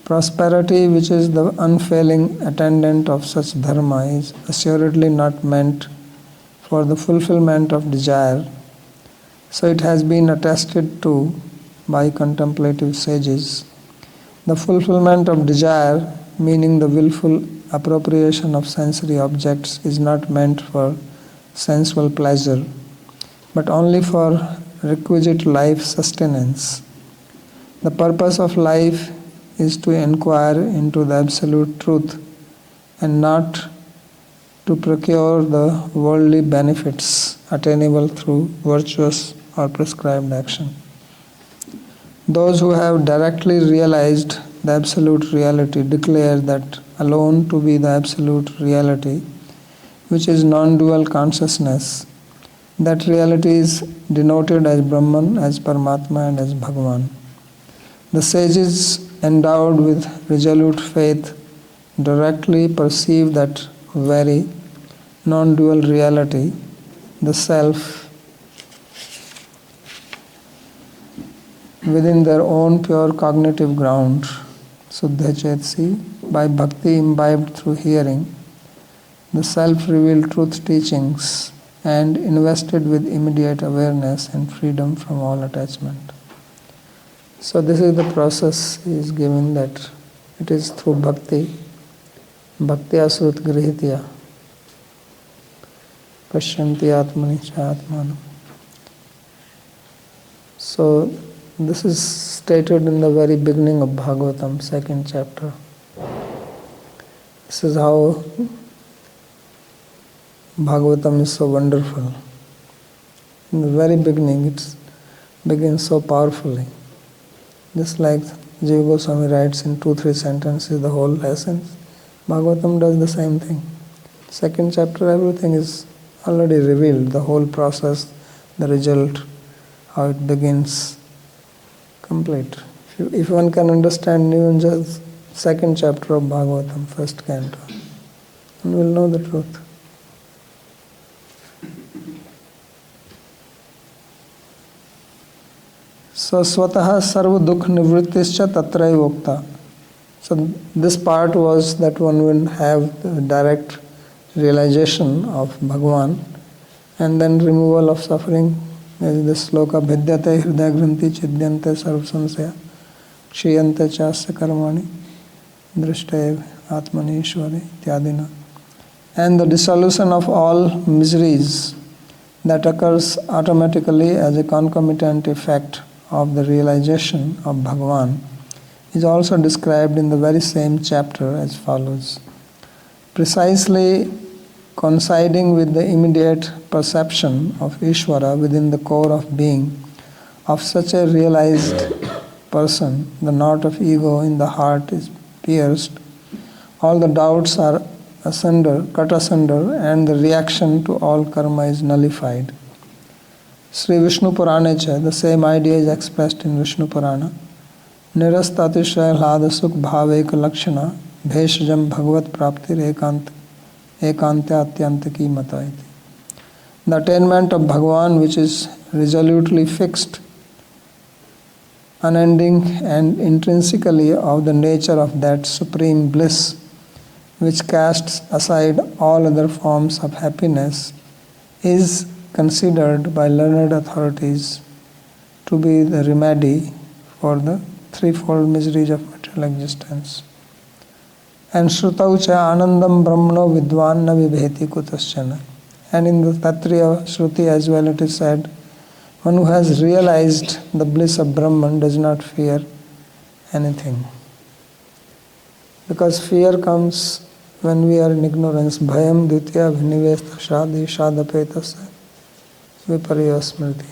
Prosperity, which is the unfailing attendant of such dharma, is assuredly not meant for the fulfillment of desire. So it has been attested to by contemplative sages. The fulfillment of desire, meaning the willful appropriation of sensory objects, is not meant for sensual pleasure, but only for requisite life sustenance. The purpose of life is to inquire into the absolute truth and not to procure the worldly benefits attainable through virtuous or prescribed action. Those who have directly realized the absolute reality declare that alone to be the absolute reality, which is non-dual consciousness. That reality is denoted as Brahman, as Paramatma, and as Bhagavan. The sages endowed with resolute faith directly perceive that very non-dual reality, the self, within their own pure cognitive ground, Suddha Chetsi, by bhakti imbibed through hearing, the self-revealed truth teachings, and invested with immediate awareness and freedom from all attachment. So this is the process he is giving, that it is through bhakti, bhaktya srut grihitya, pashyanti atmani cha atmanam. So this is stated in the very beginning of Bhagavatam, second chapter. This is how Bhagavatam is so wonderful. In the very beginning, it begins so powerfully. Just like Jiva Goswami writes in 2-3 sentences the whole essence, Bhagavatam does the same thing. Second chapter, everything is already revealed, the whole process, the result, how it begins, complete. If one can understand even just second chapter of Bhagavatam, first canto, one will know the truth. So swataha sarva dukh nivrittischa tatraiva ukta. So this part was that one will have the direct realization of Bhagavan and then removal of suffering. There is this sloka bhidyate hridaya granthi chidyante sarva samsaya kshiyante chasya karmani drishtayev atmani ishwari ityadina. And the dissolution of all miseries that occurs automatically as a concomitant effect of the realization of Bhagavan is also described in the very same chapter as follows. Precisely coinciding with the immediate perception of Ishvara within the core of being of such a realized person, the knot of ego in the heart is pierced, all the doubts are cut asunder, and the reaction to all karma is nullified. Sri Vishnu Purana, the same idea is expressed in Vishnu Purana. Nirastatishaya hlada sukh bhaveka lakshana bheshajam bhagavat praptir ekantya atyanta ki mata iti. The attainment of Bhagavan, which is resolutely fixed, unending and intrinsically of the nature of that supreme bliss, which casts aside all other forms of happiness, is considered by learned authorities to be the remedy for the threefold miseries of material existence. And Shrutau cha anandam brahmano vidvan na vibheti kutaschana. And in the Tatriya Shruti as well it is said, one who has realized the bliss of Brahman does not fear anything. Because fear comes when we are in ignorance. Bhayam ditya bhinivesta shadi shadapetasya viparya smriti.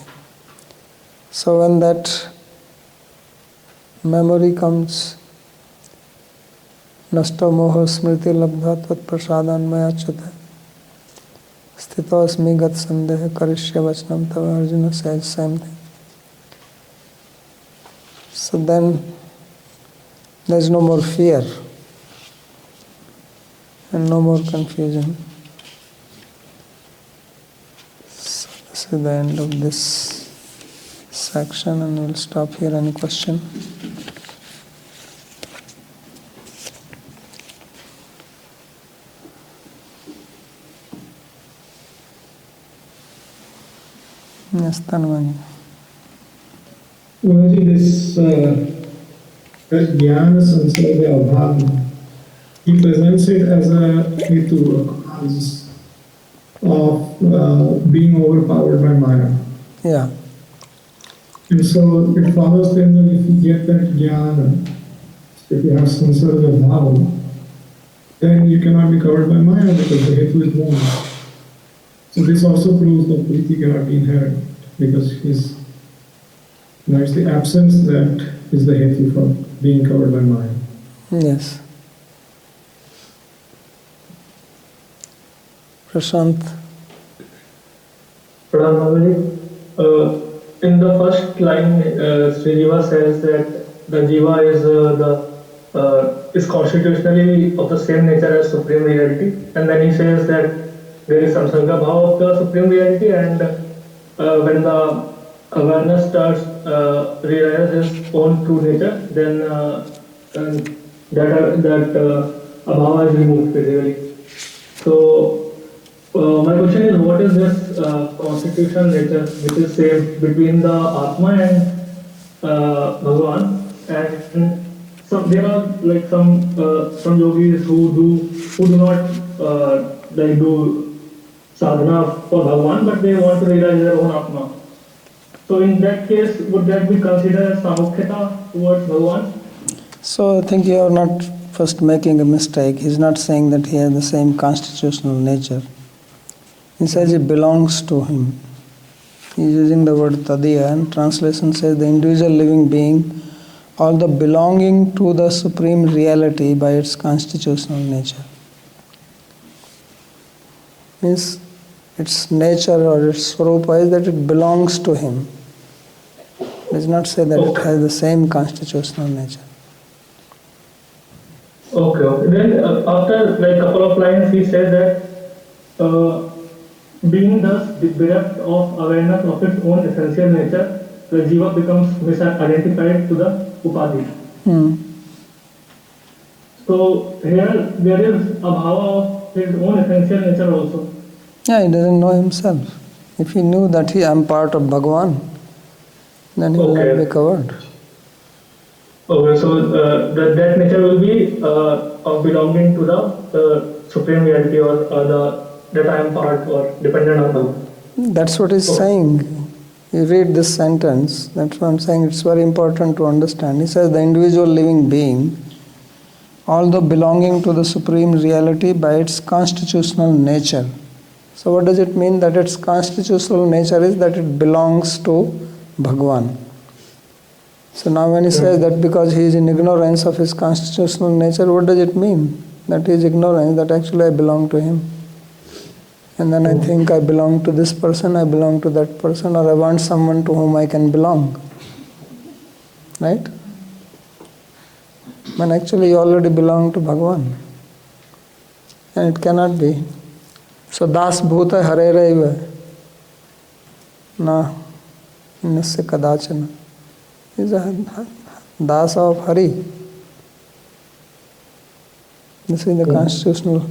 So when that memory comes, nashto moho smriti labdha tvat prasadan mayachate sthito asmi gat sandeha karishya vachanam tava. Arjuna says same thing. So then there is no more fear and no more confusion. So this is the end of this section, and we'll stop here. Any question? Yes, Tanvani. This jnana sansarga abhava, he presents it as a hetu, a cause of being overpowered by Maya. Yeah. And so it follows then that if you get that jnana, if you have sansarga bhava, then you cannot be covered by Maya because the hetu is gone. So this also proves that Priti cannot be inherent because it's the absence that is the hetu for being covered by Maya. Yes. Prashant. In the first line, Sri Jiva says that the Jiva is constitutionally of the same nature as Supreme Reality, and then he says that there is samsarga bhava of the Supreme Reality, and when the awareness starts realize his own true nature, then that abhava is removed basically. So my question is, what is this constitutional nature which is same between the Atma and Bhagavan? And there are like some yogis who do not do sadhana for Bhagavan, but they want to realize their own Atma. So in that case, would that be considered as samukhyata towards Bhagavan? So I think you are not first making a mistake. He's not saying that he has the same constitutional nature. He says it belongs to him. He's using the word tadiya, and translation says the individual living being, although belonging to the supreme reality by its constitutional nature. Means its nature or its swarupa is that it belongs to him. It does not say that it has the same constitutional nature. Okay. Then after like couple of lines, he says that being thus bereft of awareness of its own essential nature, the jiva becomes misidentified to the upadhi. So here there is abhava of his own essential nature also. Yeah, he doesn't know himself. If he knew that I am part of Bhagavan, then he will not be covered. Okay, so that nature will be of belonging to the supreme reality or that I am part or dependent on them. That's what he's saying. You read this sentence, that's what I'm saying, it's very important to understand. He says the individual living being, although belonging to the supreme reality by its constitutional nature. So what does it mean that its constitutional nature is that it belongs to Bhagavan? So now when he says that because he is in ignorance of his constitutional nature, what does it mean? That he is ignorant, that actually I belong to him. And then I think I belong to this person, I belong to that person, or I want someone to whom I can belong. Right? When actually you already belong to Bhagavan. And it cannot be. So das bhuta hareraiva na nasya kadachana. Is a das of Hari. This is the constitutional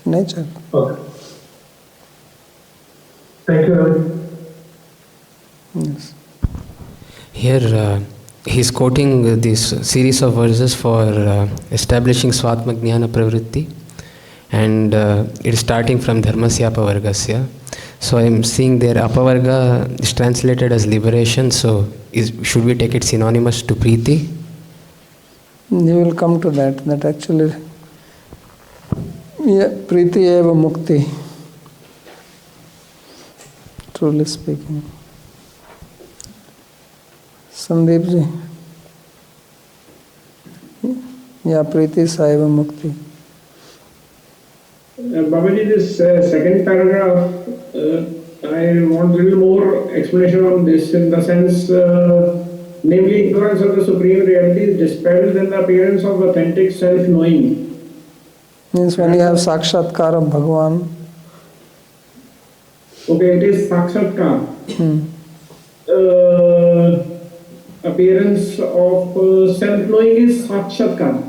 nature. Okay. Thank you, Ravi. Yes. Here he's quoting this series of verses for establishing Swatma Jnana Pravritti, and it is starting from Dharmasya Apavargasya. So I am seeing there Apavarga is translated as liberation, so should we take it synonymous to Priti? You will come to that actually, yeah, Priti eva mukti, truly speaking. Sandeep ji, yeah, Priti sa eva mukti. Babaji, this second paragraph, I want a little more explanation on this, in the sense, namely, ignorance of the supreme reality is dispelled in the appearance of authentic self-knowing. Means when you have sakshatkar of Bhagavan. Okay, it is sakshatkar. Appearance of self-knowing is sakshatkar.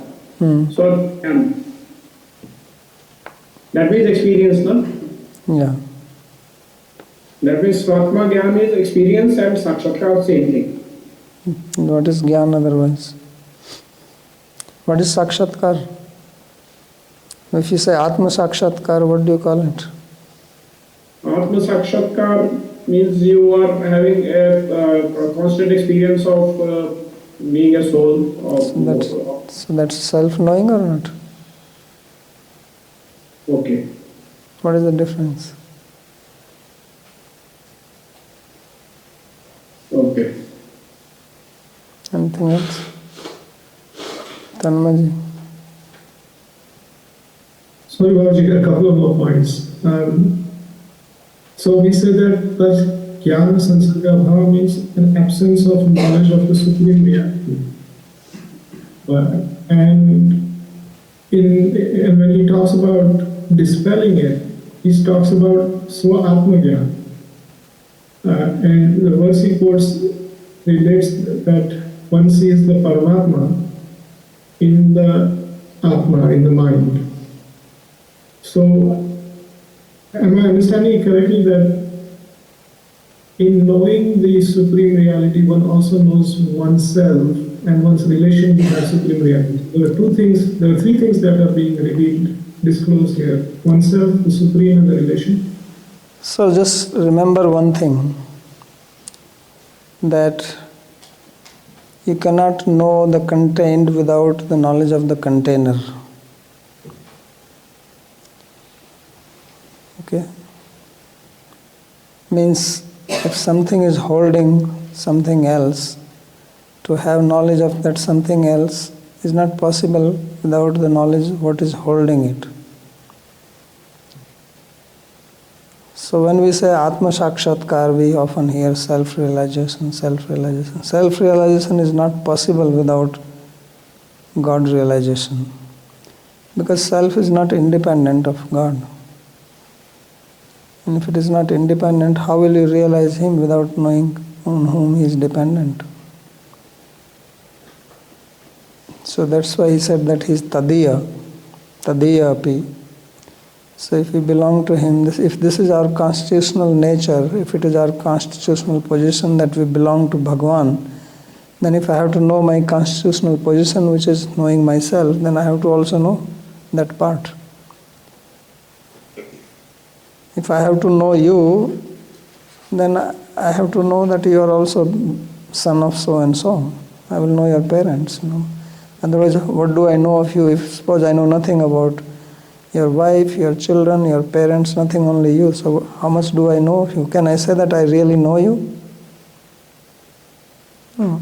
So, that means experience, no? Yeah. That means Swatma Gyan is experience and Sakshatkar same thing. What is Gyan otherwise? What is Sakshatkar? If you say Atma Sakshatkar, what do you call it? Atma Sakshatkar means you are having a constant experience of being a soul. So that's self-knowing or not? Okay. What is the difference? Okay. Anything else? Tanmaji. Sorry, Babaji, a couple of more points. So we say that Jnana Sansarga Bhava means an absence of knowledge of the supreme reality. And when he talks about dispelling it, he talks about Swa Atma Jnana. And the verse he quotes relates that one sees the Paramatma in the Atma, in the mind. So, am I understanding it correctly that in knowing the supreme reality, one also knows oneself and one's relation to that supreme reality? There are three things that are being revealed, disclosed here: oneself, the supreme, and the relation. So just remember one thing. that you cannot know the contained without the knowledge of the container. Okay? Means if something is holding something else, to have knowledge of that something else is not possible without the knowledge of what is holding it. So when we say Atma Sakshatkar, we often hear self-realization, self-realization. Self-realization is not possible without God realization, because self is not independent of God. And if it is not independent, how will you realize Him without knowing on whom He is dependent? So that's why He said that He is Tadiya, Tadiya api. So if we belong to Him, if this is our constitutional nature, if it is our constitutional position that we belong to Bhagavan, then if I have to know my constitutional position, which is knowing myself, then I have to also know that part. If I have to know you, then I have to know that you are also son of so and so. I will know your parents. Otherwise, what do I know of you if suppose I know nothing about your wife, your children, your parents, nothing, only you. So how much do I know of you? Can I say that I really know you? No.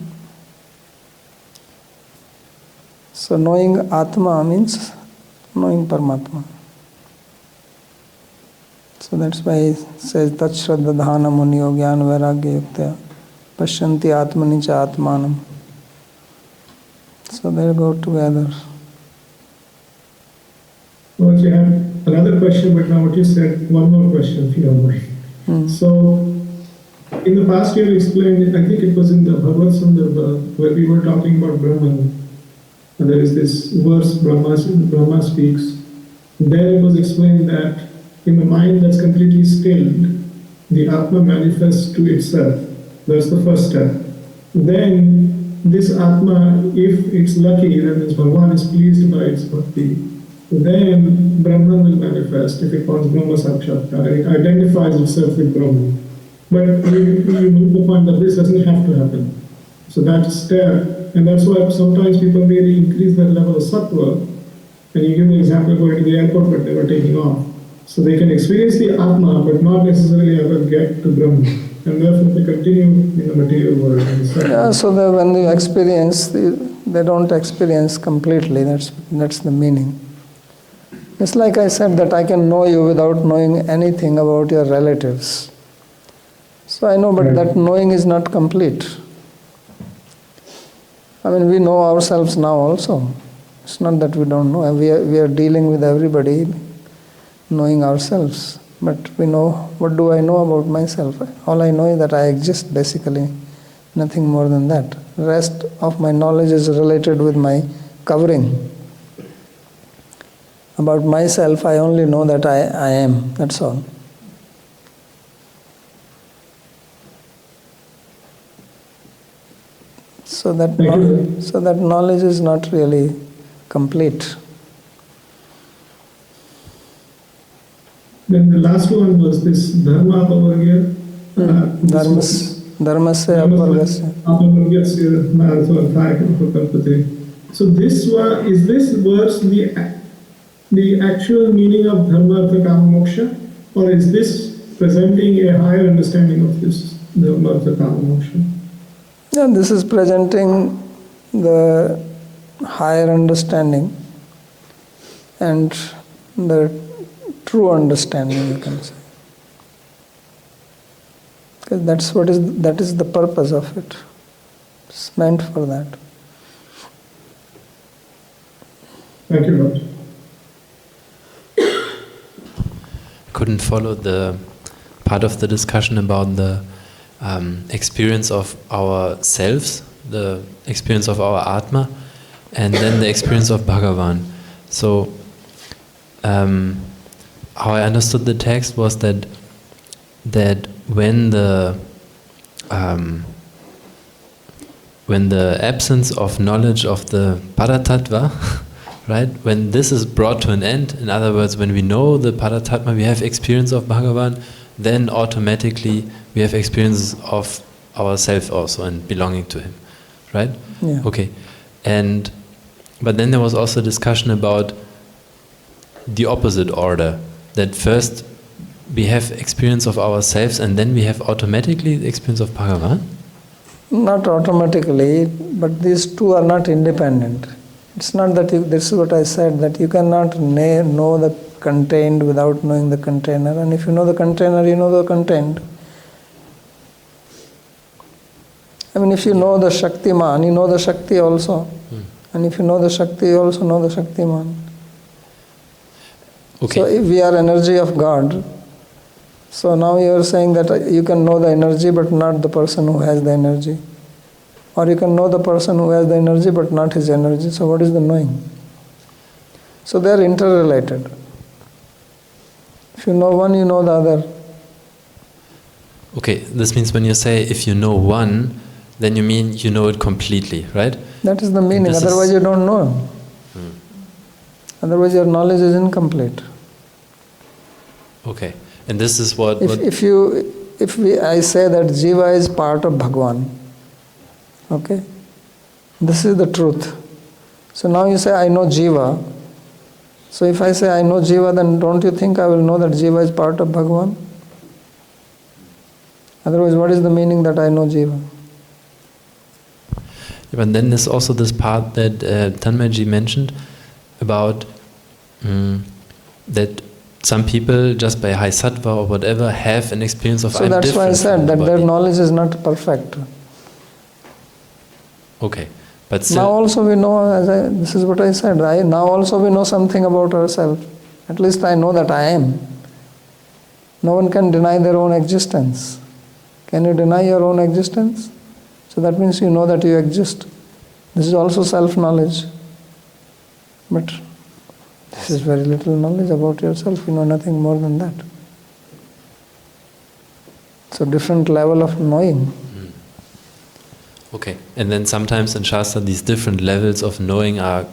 So knowing Atma means knowing Paramatma. So that's why he says, Tat Shraddha Dhana Muniyo Gyan Vairagya Yuktya Pashyanti Atmani Cha Atmanam. So they go together. Well, you have another question, but now what you said, one more question, if you don't mind. So, in the past year, you explained, I think it was in the Bhagavad Sandarbha, where we were talking about Brahman. And there is this verse, Brahma speaks. There it was explained that in the mind that's completely stilled, the Atma manifests to itself. That's the first step. Then, this Atma, if it's lucky, then this Bhagavan is pleased by its bhakti. Then Brahman will manifest if it wants Brahma Sakshatkar. It identifies itself with Brahman. But you make the point that this doesn't have to happen. So that's step, and that's why sometimes people really increase that level of sattva. And you give the example of going to the airport but never taking off. So they can experience the Atma but not necessarily ever get to Brahman. And therefore they continue in the material world. Yeah, so that when they experience, they don't experience completely. That's the meaning. It's like I said that I can know you without knowing anything about your relatives. So I know, but that knowing is not complete. I mean, we know ourselves now also. It's not that we don't know. We are dealing with everybody, knowing ourselves. But we know, what do I know about myself? All I know is that I exist, basically. Nothing more than that. The rest of my knowledge is related with my covering. About myself, I only know that I am. That's all. So that knowledge is not really complete. Then the last one was this Dharma Apavargya. Dharmasya Apavargasya Nartha. So this one, is this verse the actual meaning of Dharma Artha Kama Moksha, or is this presenting a higher understanding of this Dharma Artha Kama Moksha? Yeah, this is presenting the higher understanding and the true understanding, you can say. Because that is the purpose of it. It's meant for that. Thank you, Lord. Couldn't follow the part of the discussion about the experience of ourselves, the experience of our Atma, and then the experience of Bhagavan. So, how I understood the text was that when the absence of knowledge of the Paratattva, right, when this is brought to an end, in other words, when we know the Paratattva, we have experience of Bhagavan, then automatically we have experience of ourself also and belonging to Him, right? Yeah. Okay, but then there was also discussion about the opposite order, that first we have experience of ourselves and then we have automatically the experience of Bhagavan. Not automatically, but these two are not independent. It's not that this is what I said, that you cannot know the contained without knowing the container, and if you know the container, you know the contained. I mean, if you know the Shaktiman, you know the Shakti also. And if you know the Shakti, you also know the Shaktiman. Okay. So if we are energy of God, so now you are saying that you can know the energy but not the person who has the energy. Or you can know the person who has the energy but not his energy. So what is the knowing? So they are interrelated. If you know one, you know the other. Okay, this means when you say if you know one, then you mean you know it completely, right? That is the meaning, otherwise you don't know. Otherwise your knowledge is incomplete. Okay, and this is what... I say that Jiva is part of Bhagwan, okay? This is the truth. So now you say, I know Jiva. So if I say I know Jiva, then don't you think I will know that Jiva is part of Bhagwan? Otherwise, what is the meaning that I know Jiva? Yeah, but then there's also this part that Tanmaji mentioned about that some people, just by high sattva or whatever, have an experience of... So that's why I said that their knowledge is not perfect. Okay, but still... Now also we know, this is what I said, now also we know something about ourselves. At least I know that I am. No one can deny their own existence. Can you deny your own existence? So that means you know that you exist. This is also self-knowledge. But this is very little knowledge about yourself. You know nothing more than that. So different level of knowing. Okay, and then sometimes in Shastra these different levels of knowing are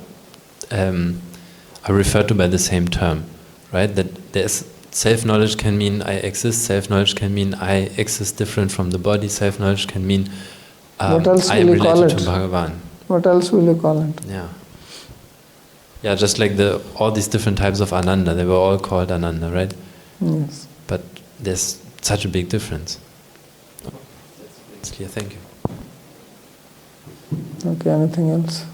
referred to by the same term, right? That there's self-knowledge can mean I exist, self-knowledge can mean I exist different from the body, self-knowledge can mean what else I am will you call related it? to Bhagavan. What else will you call it? Yeah. Yeah, just like all these different types of Ananda, they were all called Ananda, right? Yes. But there's such a big difference. It's clear, thank you. Okay, anything else?